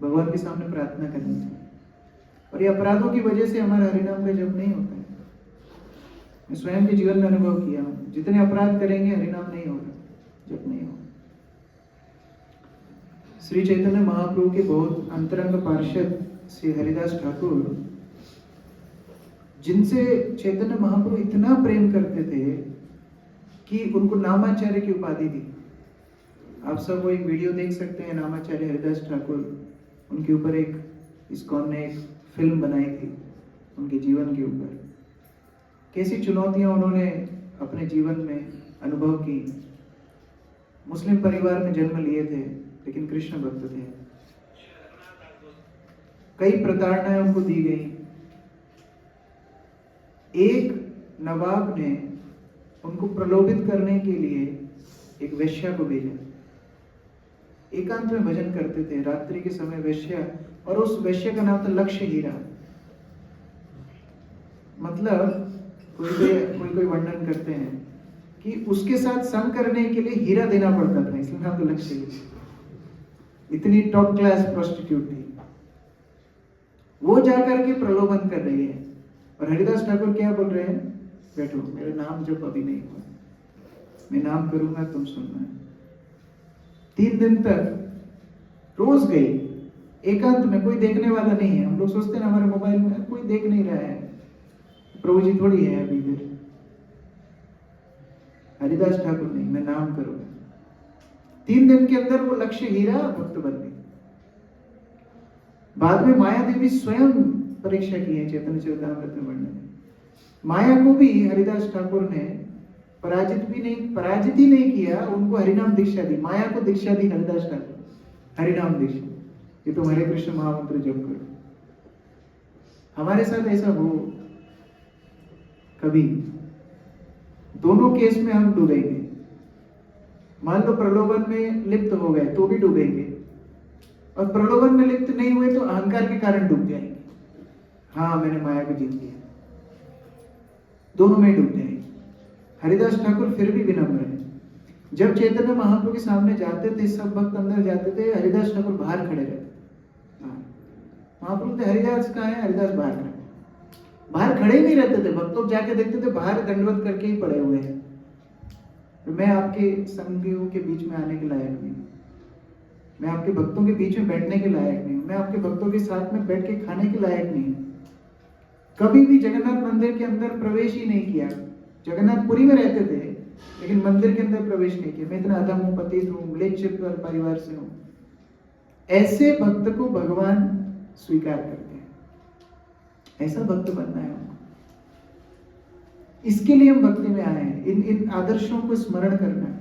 भगवान के सामने प्रार्थना करनी चाहिए। और ये अपराधों की वजह से हमारा हरिनाम का जप नहीं होता है। मैं स्वयं के जीवन में अनुभव किया हूं, जितने अपराध करेंगे हरिनाम नहीं होगा, जप नहीं होगा। श्री चैतन्य महाप्रभु के बहुत अंतरंग पार्षद श्री हरिदास ठाकुर, जिनसे चैतन्य महाप्रभु इतना प्रेम करते थे कि उनको नामाचार्य की उपाधि दी। आप सब वो एक वीडियो देख सकते हैं, नामाचार्य हरिदास ठाकुर, उनके ऊपर एक इस्कॉन ने एक फिल्म बनाई थी उनके जीवन के ऊपर। कैसी चुनौतियां उन्होंने अपने जीवन में अनुभव की। मुस्लिम परिवार में जन्म लिए थे लेकिन कृष्ण भक्त थे। कई प्रताड़नाएं उनको दी गई। एक नवाब ने उनको प्रलोभित करने के लिए एक वेश्या को भेजा। एकांत में भजन करते थे, रात्रि के समय वेश्या, और उस वेश्या का नाम था लक्ष्य हीरा। मतलब कोई वर्णन करते हैं कि उसके साथ संग करने के लिए हीरा देना पड़ता था, इसलिए नाम तो लक्ष्य हीरा। इतनी टॉप क्लास प्रोस्टिट्यूट थी। वो जाकर के प्रलोभन कर रही है, और हरिदास ठाकुर क्या बोल रहे हैं, बैठो, मेरा नाम जब अभी नहीं हुआ, मैं नाम करूंगा तुम सुनना। 3 दिन तक रोज गई, एकांत में, कोई देखने वाला नहीं है। हम लोग सोचते हैं हमारे मोबाइल में कोई देख नहीं रहा है, प्रभु जी थोड़ी है अभी इधर। हरिदास ठाकुर नहीं, मैं नाम करूंगा। 3 दिन के अंदर वो लक्ष्य हीरा भक्त बन गई। बाद में माया देवी स्वयं परीक्षा की है चैतन्य चरितामृत में वर्णन है। माया को भी हरिदास ठाकुर ने पराजित ही नहीं किया, उनको हरिनाम दीक्षा दी। माया को दीक्षा दी हरिदास ठाकुर, हरिनाम दीक्षा, कि तुम हरे कृष्ण महामंत्र जप करो। हमारे साथ ऐसा हो कभी, दोनों केस में हम डूबेंगे। मान लो प्रलोभन में लिप्त हो गए तो भी डूबेंगे, और प्रलोभन में लिप्त नहीं हुए तो अहंकार के कारण डूब जाएंगे। हाँ, मैंने माया को जीत लिया, दोनों में डूब जाएंगे। हरिदास ठाकुर फिर भी विनम्र है। जब चैतन्य महाप्रभु के सामने जाते थे, सब भक्त अंदर जाते थे, हरिदास ठाकुर बाहर खड़े रहते। महाप्रभु थे, हरिदास कहाँ है? हरिदास बाहर खड़े। बाहर खड़े ही नहीं रहते थे। भक्त लोग जाके देखते थे बाहर दंडवत करके ही पड़े हुए हैं। तो मैं आपके संगियों के बीच में आने के लायक नहीं, मैं आपके भक्तों के बीच में बैठने के लायक नहीं, मैं आपके भक्तों के साथ में बैठ के खाने के लायक नहीं। कभी भी जगन्नाथ मंदिर के अंदर प्रवेश ही नहीं किया। जगन्नाथपुरी में रहते थे लेकिन मंदिर के अंदर प्रवेश नहीं किया। मैं इतना अधम हूं, पतित हूं, म्लेच्छ परिवार से हूं। ऐसे भक्त को भगवान स्वीकार करते हैं। ऐसा भक्त बनना है हमको। इसके लिए हम भक्ति में आए हैं। इन आदर्शों को स्मरण करना है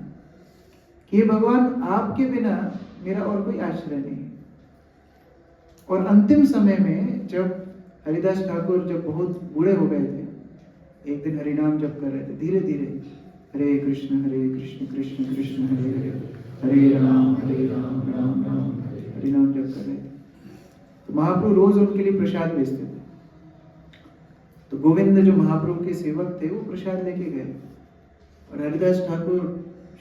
कि ये भगवान, आपके बिना मेरा और कोई आश्रय नहीं है। और अंतिम समय में जब हरिदास ठाकुर जब बहुत बूढ़े हो गए थे, एक दिन हरिनाम जप कर रहे थे, धीरे धीरे हरे कृष्ण कृष्ण कृष्ण हरे हरे, हरे राम राम राम हरिनाम जप कर रहे थे। तो महाप्रभु रोज उनके लिए प्रसाद भेजते थे। तो गोविंद जो महाप्रभु के सेवक थे वो प्रसाद लेके गए, और हरिदास ठाकुर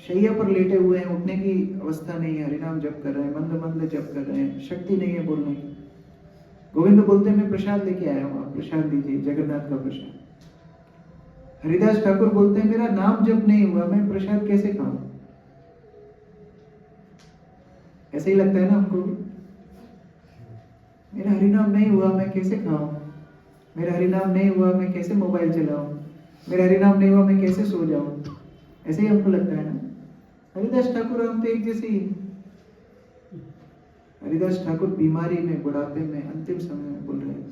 शैया पर लेटे हुए हैं, उठने की अवस्था नहीं है, हरिनाम जप कर रहे हैं, मंद मंद जप कर रहे हैं, शक्ति नहीं है बोलने की। गोविंद बोलते हैं मैं प्रसाद लेके आया हूँ, आप प्रसाद दीजिए, जगन्नाथ का प्रसाद। हरिदास ठाकुर बोलते हैं मेरा नाम जप नहीं हुआ, मैं प्रसाद कैसे खाऊं? ऐसे ही लगता है ना हमको भी, मेरा हरिनाम नहीं हुआ, मैं कैसे खाऊं? मेरा हरिनाम नहीं हुआ, मैं कैसे मोबाइल चलाऊं? मेरा हरिनाम नहीं हुआ, मैं कैसे सो जाऊं? ऐसे ही हमको लगता है ना। हरिदास ठाकुर हम तो एक जैसे ही। हरिदास ठाकुर बीमारी में, बुढ़ापे में, अंतिम समय में बोल रहे हैं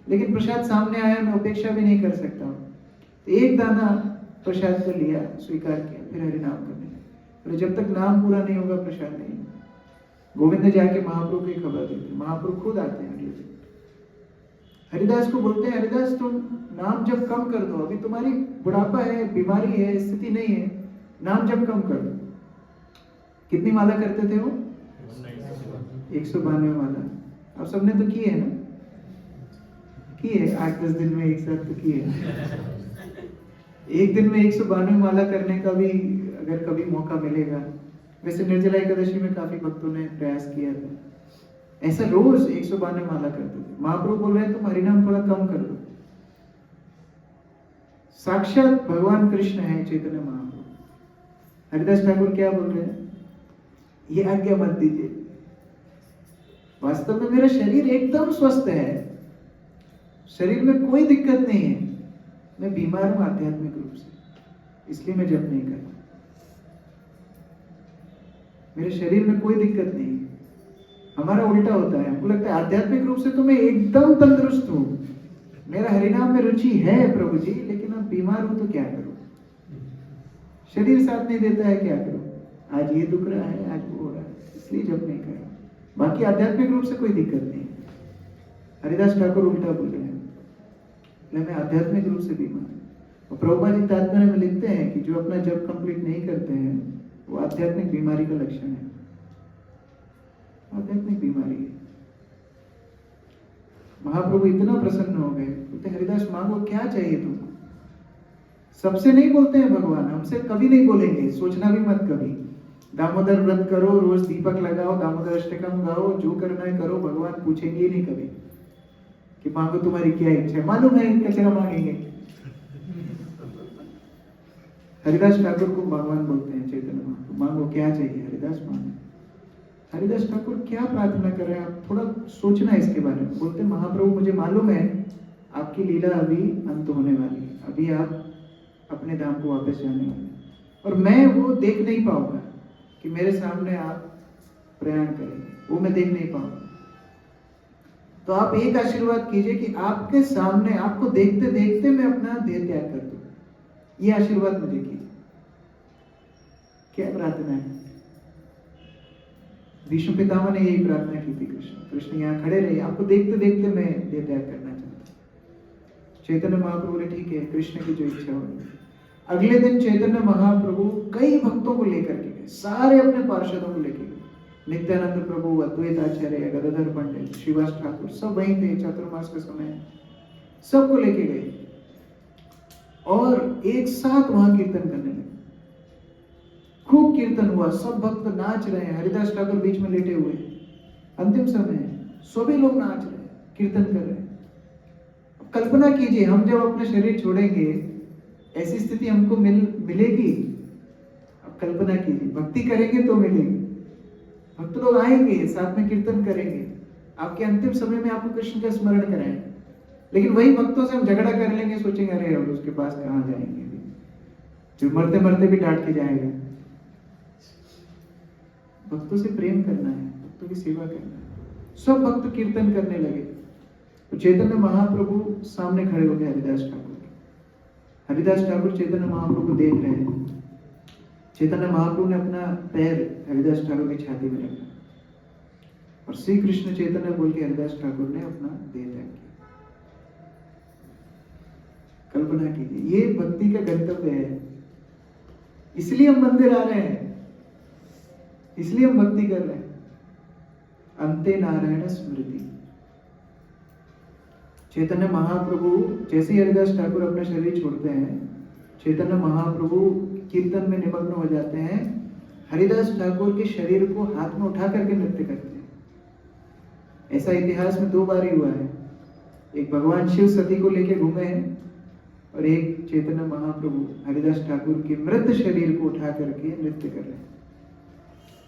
लेकिन प्रसाद सामने आया, मैं उपेक्षा भी नहीं कर सकता हूँ। तो एक दाना प्रसाद को लिया, स्वीकार किया, फिर हरि नाम करने लगे। और जब तक नाम पूरा नहीं होगा प्रसाद नहीं। गोविंद जाके महाप्रभु की खबर देते, महाप्रभु खुद आते हैं अगले दिन। हरिदास को बोलते हैं, हरिदास तुम नाम जब कम कर दो, अभी तुम्हारी बुढ़ापा है, बीमारी है, स्थिति नहीं है, नाम जब कम कर दो। कितनी माला करते थे वो? 192 माला। आप सबने तो की है ना? की है, 8-10 दिन में एक साथ तो की है। एक दिन में 192 माला करने का भी अगर कभी मौका मिलेगा। वैसे निर्जला एकादशी में काफी भक्तों ने प्रयास किया था, ऐसा रोज 192 माला करते थे। महाप्रभु बोल रहे हैं तुम हरिनाम थोड़ा कम कर दो। साक्षात भगवान कृष्ण है चैतन्य महाप्रभु। हरिदास ठाकुर क्या बोल रहे हैं? ये आज्ञा मत दीजिए, वास्तव में मेरा शरीर एकदम स्वस्थ है, शरीर में कोई दिक्कत नहीं है, मैं बीमार हूं आध्यात्मिक रूप से, इसलिए मैं जप नहीं कर रहा। मेरे शरीर में कोई दिक्कत नहीं है। हमारा उल्टा होता है, हमको लगता है आध्यात्मिक रूप से तो मैं एकदम तंदुरुस्त हूं, मेरा हरिनाम में रुचि है प्रभु जी, लेकिन अब बीमार हूं तो क्या करूं, शरीर साथ नहीं देता है, क्या करूं, आज ये दुख रहा है, आज वो हो रहा है, इसलिए जप नहीं कर रहा। बाकी आध्यात्मिक रूप से कोई दिक्कत नहीं है। हरिदास ठाकुर उल्टा बोल रहे हैं, मैं आध्यात्मिक रूप से बीमार हूं। और प्रभुपाद जी तात्पर्य में लिखते हैं कि जो अपना जप कंप्लीट नहीं करते हैं वो आध्यात्मिक बीमारी का लक्षण है, आध्यात्मिक बीमारी है। महाप्रभु इतना प्रसन्न हो गए, बोलते हरिदास मांगो क्या चाहिए तुमको। सबसे नहीं बोलते हैं भगवान, हमसे कभी नहीं बोलेंगे, सोचना भी मत कभी। दामोदर व्रत करो, रोज दीपक लगाओ, दामोदर अष्टकम गाओ, जो करना है करो, भगवान पूछेंगे ही नहीं कभी कि मांगो तुम्हारी क्या इच्छा है, मालूम है कचरा मांगेंगे। हरिदास ठाकुर को भगवान बोलते हैं चैतन्य महाप्रभु, मांगो क्या चाहिए हरिदास मांगो। हरिदास ठाकुर क्या प्रार्थना कर रहे हैं, आप थोड़ा सोचना इसके बारे में। बोलते महाप्रभु मुझे मालूम है आपकी लीला अभी अंत होने वाली है, अभी आप अपने धाम को वापस जाने वाले हैं, और मैं वो देख नहीं पाऊंगा कि मेरे सामने आप प्रयाण करेंगे, वो मैं देख नहीं पाऊंगा। तो आप एक आशीर्वाद कीजिए कि आपके सामने, आपको देखते देखते मैं अपना देह त्याग कर दूं, ये आशीर्वाद मुझे कीजिए। क्या प्रार्थना है? भीष्म पितामह ने यही प्रार्थना की थी, कृष्ण यहाँ खड़े रहे, आपको देखते देखते मैं देह त्याग करना चाहता हूं। चैतन्य महाप्रभु ने ठीक है, कृष्ण की जो इच्छा होगी। अगले दिन चैतन्य महाप्रभु कई भक्तों को लेकर के गए, सारे अपने पार्षदों को लेकर गए। नित्यानंद प्रभु, अद्वैत आचार्य, गदाधर पंडित, श्रीवास ठाकुर सब वहीं थे, चातुर्मास का समय, सबको लेके गए और एक साथ वहां कीर्तन करने लगे। खूब कीर्तन हुआ, सब भक्त नाच रहे हैं, हरिदास ठाकुर बीच में लेटे हुए, अंतिम समय है, सभी लोग नाच रहे हैं, कीर्तन कर रहे हैं। कल्पना कीजिए हम जब अपना शरीर छोड़ेंगे ऐसी स्थिति हमको मिलेगी। अब कल्पना कीजिए, भक्ति करेंगे तो मिलेगी, भक्त लोग आएंगे, साथ में कीर्तन करेंगे, आपके अंतिम समय में आपको कृष्ण का स्मरण कराएंगे। लेकिन वही भक्तों से हम झगड़ा कर लेंगे, सोचेंगे अरे अब उसके पास कहाँ जाएंगे, जो मरते मरते भी डांट के जाएगा। भक्तों से प्रेम करना है, भक्तों की सेवा करना है। सब भक्त कीर्तन करने लगे तो चैतन्य महाप्रभु सामने खड़े हो गए हरिदास ठाकुर। हरिदास ठाकुर चैतन्य महाप्रभु को देख रहे हैं। चैतन्य महाप्रभु ने अपना पैर हरिदास ठाकुर की छाती में रखा और श्री कृष्ण चैतन्य बोल के हरिदास ठाकुर ने अपना देह त्याग किया। कल्पना कीजिए, ये भक्ति का गंतव्य है, इसलिए हम मंदिर आ रहे हैं, इसलिए हम भक्ति कर रहे हैं। अंते नारायण स्मृति। चैतन्य महाप्रभु जैसे ही हरिदास ठाकुर अपना शरीर छोड़ते हैं, चैतन्य महाप्रभु कीर्तन में निमग्न हो जाते हैं। हरिदास ठाकुर के शरीर को हाथ में उठा करके नृत्य करते हैं। ऐसा इतिहास में 2 बार ही हुआ है, एक भगवान शिव सती को लेके घूमे हैं और एक चैतन्य महाप्रभु हरिदास ठाकुर के मृत शरीर को उठा करके नृत्य कर रहे हैं।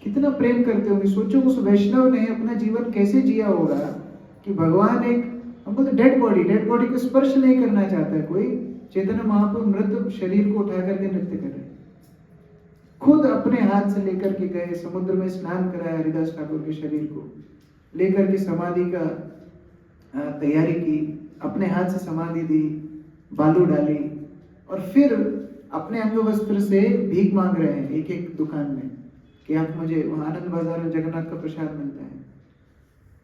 कितना प्रेम करते होंगे, सोचो उस वैष्णव ने अपना जीवन कैसे जिया होगा कि भगवान एक, हमको तो डेड बॉडी को स्पर्श नहीं करना चाहता है कोई, चैतन्य महाप्रभु मृत शरीर को उठा करके नृत्य कर रहे हैं। खुद अपने हाथ से लेकर के गए, समुद्र में स्नान कराया हरिदास ठाकुर के शरीर को, लेकर के समाधि का तैयारी की, अपने हाथ से समाधि दी, बालू डाली, और फिर अपने अंग वस्त्र से भीख मांग रहे हैं एक एक दुकान में कि आप मुझे, वहाँ आनंद बाजार में जगन्नाथ का प्रसाद मिलता है,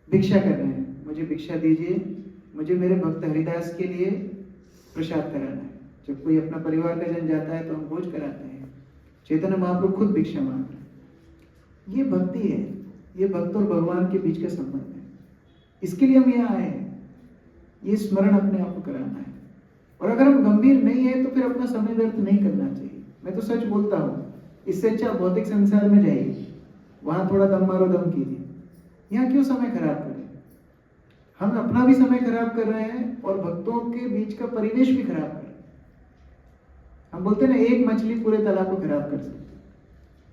भिक्षा कर रहे हैं, मुझे भिक्षा दीजिए, मुझे मेरे भक्त हरिदास के लिए प्रसाद कराना है। जब कोई अपना परिवार का जन जाता है तो हम भोज कराते हैं, चैतन्य महाप्रभु खुद भिक्षा मांग रहे हैं। ये भक्ति है, ये भक्त और भगवान के बीच का संबंध है। इसके लिए हम यहाँ आए हैं, ये स्मरण अपने आप को कराना है। और अगर हम गंभीर नहीं है तो फिर अपना समय व्यर्थ नहीं करना चाहिए। मैं तो सच बोलता हूँ, इससे अच्छा भौतिक संसार में जाइए, वहां थोड़ा दम मारो, दम कीजिए। यहाँ क्यों समय खराब करें? हम अपना भी समय खराब कर रहे हैं और भक्तों के बीच का परिवेश भी खराब कर रहे हैं। हम बोलते हैं ना, एक मछली पूरे तालाब को खराब कर सकती है।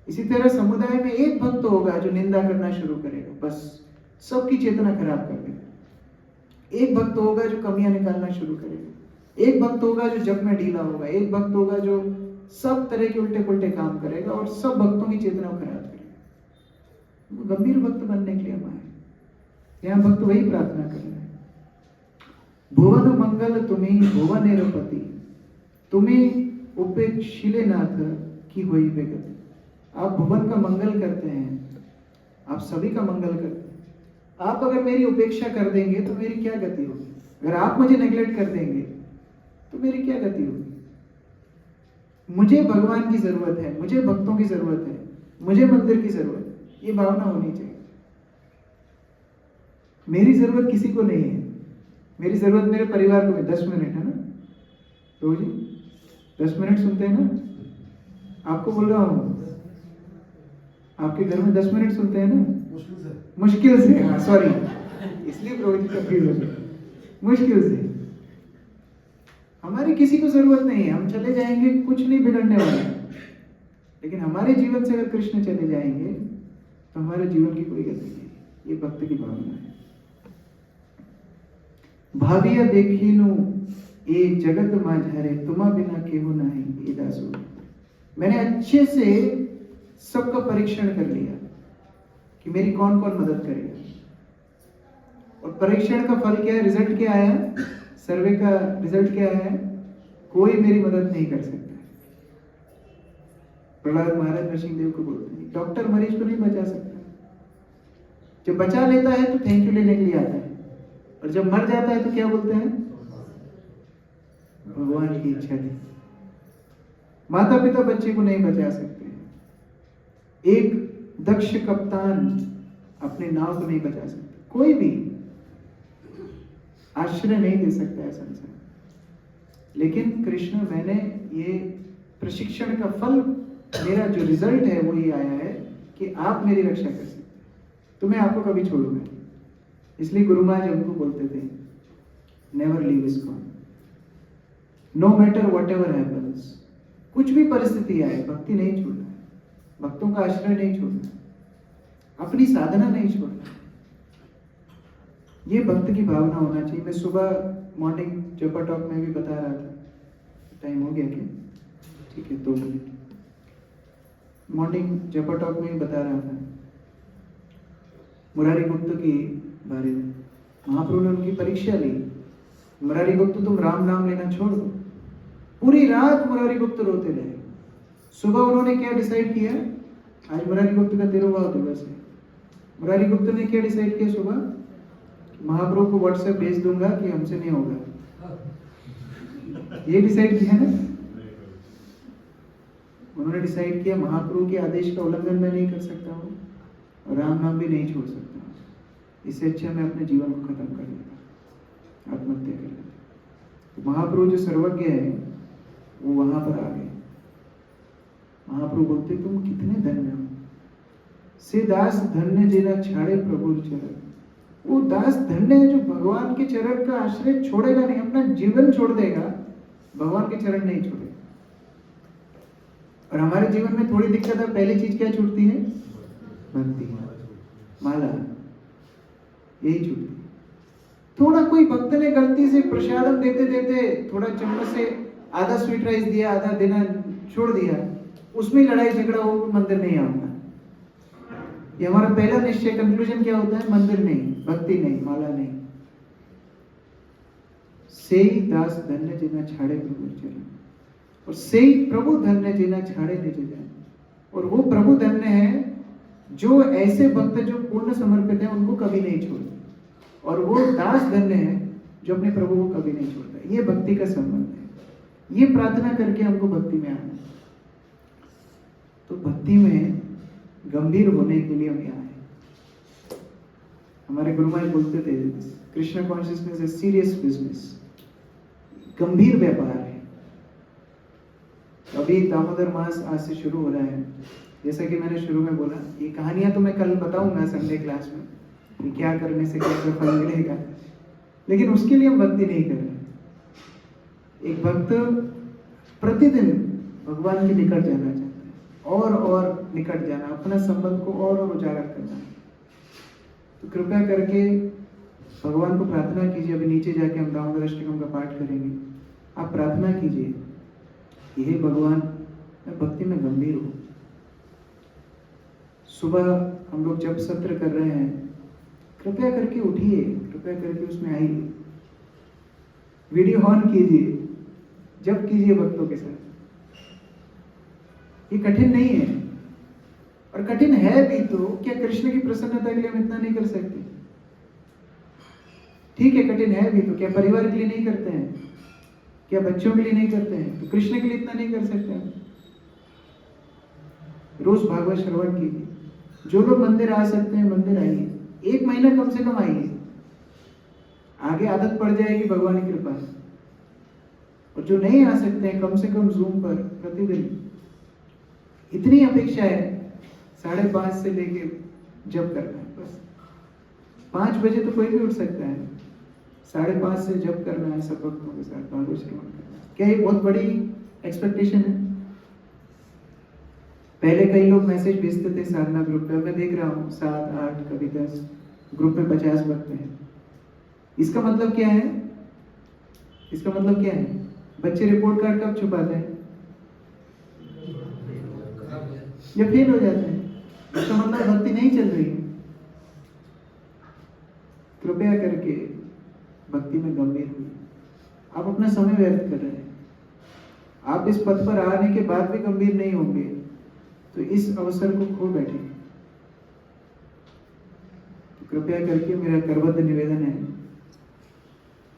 इसी तरह समुदाय में एक भक्त होगा जो निंदा करना शुरू करेगा, बस सबकी चेतना खराब कर देगा। एक भक्त होगा जो कमियां निकालना शुरू करेगा, एक भक्त होगा जो जप में ढीला होगा, एक भक्त होगा जो सब तरह के उल्टे पुल्टे काम करेगा और सब भक्तों की चेतना को खराब करेगा। गंभीर भक्त बनने के लिए हम आए, यहाँ भक्त वही प्रार्थना कर रहे हैं। भुवन मंगल तुम्हें भुवनेरपति, तुम्हें उपेक्षिले नाथ की हुई बेगति। आप भुवन का मंगल करते हैं, आप सभी का मंगल करते हैं। आप अगर मेरी उपेक्षा कर देंगे तो मेरी क्या गति होगी? अगर आप मुझे नेग्लेक्ट कर देंगे तो मेरी क्या गति होगी? मुझे भगवान की जरूरत है, मुझे भक्तों की जरूरत है, मुझे मंदिर की जरूरत है, ये भावना होनी चाहिए। मेरी जरूरत किसी को नहीं है, मेरी जरूरत मेरे परिवार को है। 10 मिनट है ना रोज, 10 मिनट सुनते हैं ना? आपको बोल रहा हूं, आपके घर में 10 मिनट सुनते हैं ना? मुश्किल से, हाँ सॉरी, इसलिए प्रभु जी कंफ्यूज हो गए। मुश्किल से। हमारी किसी को जरूरत नहीं है, हम चले जाएंगे, कुछ नहीं बिगड़ने वाला। लेकिन हमारे जीवन से अगर कृष्ण चले जाएंगे तो हमारे जीवन की कोई गति नहीं। ये भक्त की भावना है। भाविया देखिनु ए जगत माझारे, तुमा बिना केहू नहीं ये दासो। मैंने अच्छे से सबका परीक्षण कर लिया कि मेरी कौन कौन मदद करेगा। और परीक्षण का फल क्या है, रिजल्ट क्या आया, सर्वे का रिजल्ट क्या है? कोई मेरी मदद नहीं कर सकता। प्रहलाद महाराज नरसिंह को बोलते हैं, डॉक्टर मरीज को नहीं बचा सकता। जब बचा लेता है तो थैंक यू लेने के लिए आता है, और जब मर जाता है तो क्या बोलते हैं? भगवान की इच्छा थी। माता पिता बच्चे को नहीं बचा सकते। एक दक्ष कप्तान अपने नाव को नहीं बचा सकता। कोई भी आश्रय नहीं दे सकता है संसार। लेकिन कृष्ण, मैंने ये प्रशिक्षण का फल, मेरा जो रिजल्ट है वो ये आया है कि आप मेरी रक्षा कर सकते, तो मैं आपको कभी छोड़ूंगा। इसलिए गुरु महाराज हमको बोलते थे, never leave ISKCON, no matter whatever happens. कुछ भी परिस्थिति आए, भक्ति नहीं छोड़ना, भक्तों का आश्रय नहीं छोड़ना, अपनी साधना नहीं छोड़ना। ये भक्त की भावना होना चाहिए। मैं सुबह मॉर्निंग जपा टॉक में भी बता रहा था, टाइम हो गया क्या? ठीक है, 2 मिनट। मॉर्निंग जपा टॉक में भी बता रहा था मुरारी गुप्त की बारे में। महाप्रभु ने उनकी परीक्षा ली, मुरारी गुप्त तुम राम नाम लेना छोड़ दो। पूरी रात मुरारी गुप्त रोते रहे। सुबह उन्होंने क्या डिसाइड किया? आज मुरारी गुप्त का 13वां दिवस है। मुरारी गुप्त ने क्या डिसाइड किया? सुबह महाप्रभु को व्हाट्सएप भेज दूंगा कि हमसे नहीं होगा, ये डिसाइड किया ना उन्होंने। डिसाइड किया महाप्रभु के आदेश का उल्लंघन मैं नहीं कर सकता हूँ और राम नाम भी नहीं छोड़ सकता हूँ। इससे अच्छा मैं अपने जीवन को खत्म कर लेता, आत्महत्या कर लेता। तो महाप्रभु जो सर्वज्ञ है वो वहां पर आ गए। महाप्रभु बोलते, तुम कितने धन्य हो। से दास धन्य जेना छाड़े प्रभु चरण। वो दास धन्य है जो भगवान के चरण का आश्रय छोड़ेगा नहीं, अपना जीवन छोड़ देगा, भगवान के चरण नहीं छोड़ेगा। और हमारे जीवन में थोड़ी दिक्कत है, पहली चीज क्या छूटती है? भक्ति, माला, यही छूटती है। थोड़ा कोई भक्त ने गलती से प्रसादम देते देते थोड़ा चम्मच से आधा स्वीट राइस दिया, आधा देना छोड़ दिया, उसमें लड़ाई झगड़ा हो, मंदिर नहीं आऊंगा। ये हमारा पहला निश्चय, कंक्लूजन क्या होता है? मंदिर नहीं, भक्ति नहीं, माला नहीं। से ही दास धन्य जिना छाड़े प्रभु चरण, और से ही प्रभु धन्य जिना छाड़े निज जन। और वो प्रभु धन्य है जो ऐसे भक्त जो पूर्ण समर्पित है उनको कभी नहीं छोड़ते, और वो दास धन्य है जो अपने प्रभु को कभी नहीं छोड़ता। ये भक्ति का संबंध है। ये प्रार्थना करके हमको भक्ति में आना है। तो भक्ति में गंभीर होने के लिए हम यहाँ हैं। हमारे गुरुमाई बोलते थे, Krishna consciousness a serious business, गंभीर व्यापार है। अभी दामोदर मास आज से शुरू हो रहा है। जैसा कि मैंने शुरू में बोला, ये कहानियां तो मैं कल बताऊंगा संडे क्लास में कि क्या करने से क्या फल मिलेगा, लेकिन उसके लिए हम भक्ति नहीं कर रहे। एक भक्त प्रतिदिन भगवान के निकट जाना चाहता है, और निकट जाना, अपना संबंध को और उजागर करना। तो कृपया करके भगवान को प्रार्थना कीजिए। अभी नीचे जाके हम दामोदर अष्टकम का पाठ करेंगे। आप प्रार्थना कीजिए, हे भगवान मैं भक्ति में गंभीर हूँ। सुबह हम लोग जब सत्र कर रहे हैं, कृपया करके उठिए, कृपया करके उसमें आइए, वीडियो ऑन कीजिए, जब कीजिए भक्तों के साथ। ये कठिन नहीं है, और कठिन है भी तो क्या कृष्ण की प्रसन्नता के लिए हम इतना नहीं कर सकते? ठीक है, कठिन है भी तो क्या परिवार के लिए नहीं करते हैं? क्या बच्चों के लिए नहीं करते हैं? तो कृष्ण के लिए इतना नहीं कर सकते हैं? रोज भागवत श्रवण कीजिए। जो लोग मंदिर आ सकते हैं मंदिर आइए, 1 महीना कम से कम आइए। आगे आदत पड़ जाएगी भगवान की कृपा से। और जो नहीं आ सकते हैं, कम से कम जूम पर प्रतिदिन, इतनी अपेक्षा है 5:30 से लेके जब करना है। बस 5 बजे तो कोई भी उठ सकता है, 5:30 से जब करना है सब भक्तों के साथ भागवत श्रवण करना है। क्या ये बहुत बड़ी एक्सपेक्टेशन है? पहले कई लोग मैसेज भेजते थे साधना ग्रुप पे, मैं देख रहा हूँ 7, 8, कभी 10, ग्रुप में 50 भक्त हैं। इसका मतलब क्या है? इसका मतलब क्या है? बच्चे रिपोर्ट कार्ड कब छुपाते हैं? या फेल हो जाते हैं। इसका मतलब भक्ति नहीं चल रही है। कृपया करके भक्ति में गंभीर हुई। आप अपना समय व्यर्थ कर रहे हैं। आप इस पद पर आने के बाद भी गंभीर नहीं होंगे तो इस अवसर को खो बैठे। तो कृपया करके मेरा करबद्ध निवेदन है,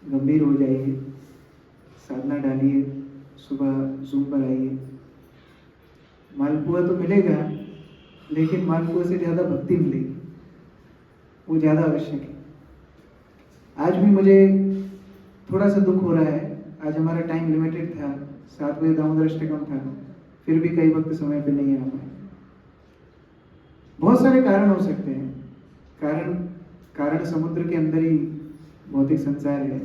गंभीर हो जाइए, साधना डालिए, सुबह जूम पर आइए। मालपुआ तो मिलेगा, लेकिन मालपुआ से ज्यादा भक्ति मिलेगी, वो ज्यादा आवश्यक है। आज भी मुझे थोड़ा सा दुख हो रहा है। आज हमारा टाइम लिमिटेड था, 7 बजे दामोदर अष्टकम था, फिर भी कई वक्त समय पे नहीं आ पाए। बहुत सारे कारण हो सकते हैं। कारण समुद्र के अंदर ही भौतिक संसार है,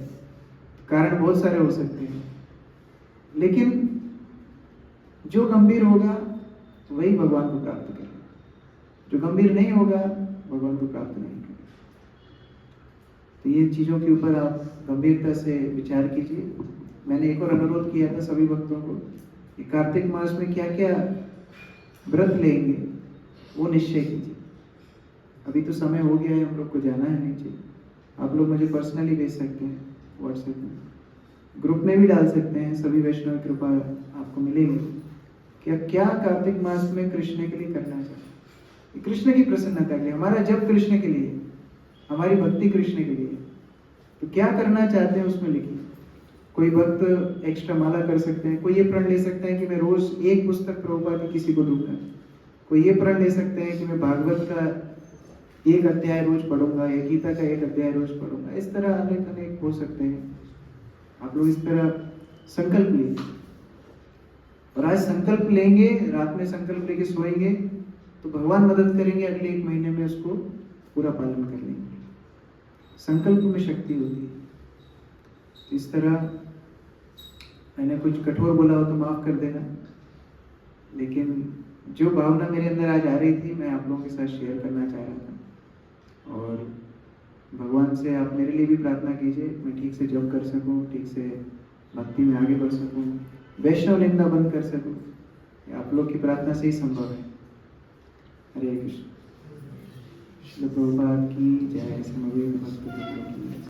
कारण बहुत सारे हो सकते हैं, लेकिन जो गंभीर होगा वही भगवान को प्राप्त करेगा। जो गंभीर नहीं होगा भगवान को प्राप्त नहीं करेगा। तो ये चीजों के ऊपर आप गंभीरता से विचार कीजिए। मैंने एक और अनुरोध किया था सभी भक्तों को कि कार्तिक मास में क्या क्या व्रत लेंगे वो निश्चय कीजिए। अभी तो समय हो गया है, हम लोग को जाना है नीचे। आप लोग मुझे पर्सनली भेज सकते हैं व्हाट्सएप में, ग्रुप में भी डाल सकते हैं। सभी वैष्णव कृपा आपको मिलेगी। क्या कार्तिक मास में कृष्ण के लिए करना चाहिए, कृष्ण की प्रसन्नता के लिए, हमारा जप कृष्ण के लिए, हमारी भक्ति कृष्ण के लिए। तो क्या करना चाहते हैं उसमें लिखिए। कोई भक्त एक्स्ट्रा माला कर सकते हैं, कोई ये प्रण ले सकते हैं कि मैं रोज एक पुस्तक प्रभुपाद की किसी को दूंगा, कोई ये प्रण ले सकते हैं कि मैं भागवत का 1 अध्याय रोज पढ़ूंगा या गीता का 1 अध्याय रोज पढ़ूंगा। इस तरह अनेक हो सकते हैं। आप लोग इस तरह संकल्प लीजिए, और आज संकल्प लेंगे, रात में संकल्प लेके सोएंगे तो भगवान मदद करेंगे, अगले 1 महीने में उसको पूरा पालन कर लेंगे। संकल्प में शक्ति होती है। इस तरह मैंने कुछ कठोर बोला हो तो माफ कर देना, लेकिन जो भावना मेरे अंदर आज आ रही थी मैं आप लोगों के साथ शेयर करना चाह रहा था। और भगवान से आप मेरे लिए भी प्रार्थना कीजिए, मैं ठीक से जप कर सकूं, ठीक से भक्ति में आगे बढ़ सकूं, वैष्णव निंदा बंद कर सकूं। आप लोग की प्रार्थना से ही संभव है। हरे कृष्ण। श्रील प्रभुपाद की जय। समवेत भक्त की जय।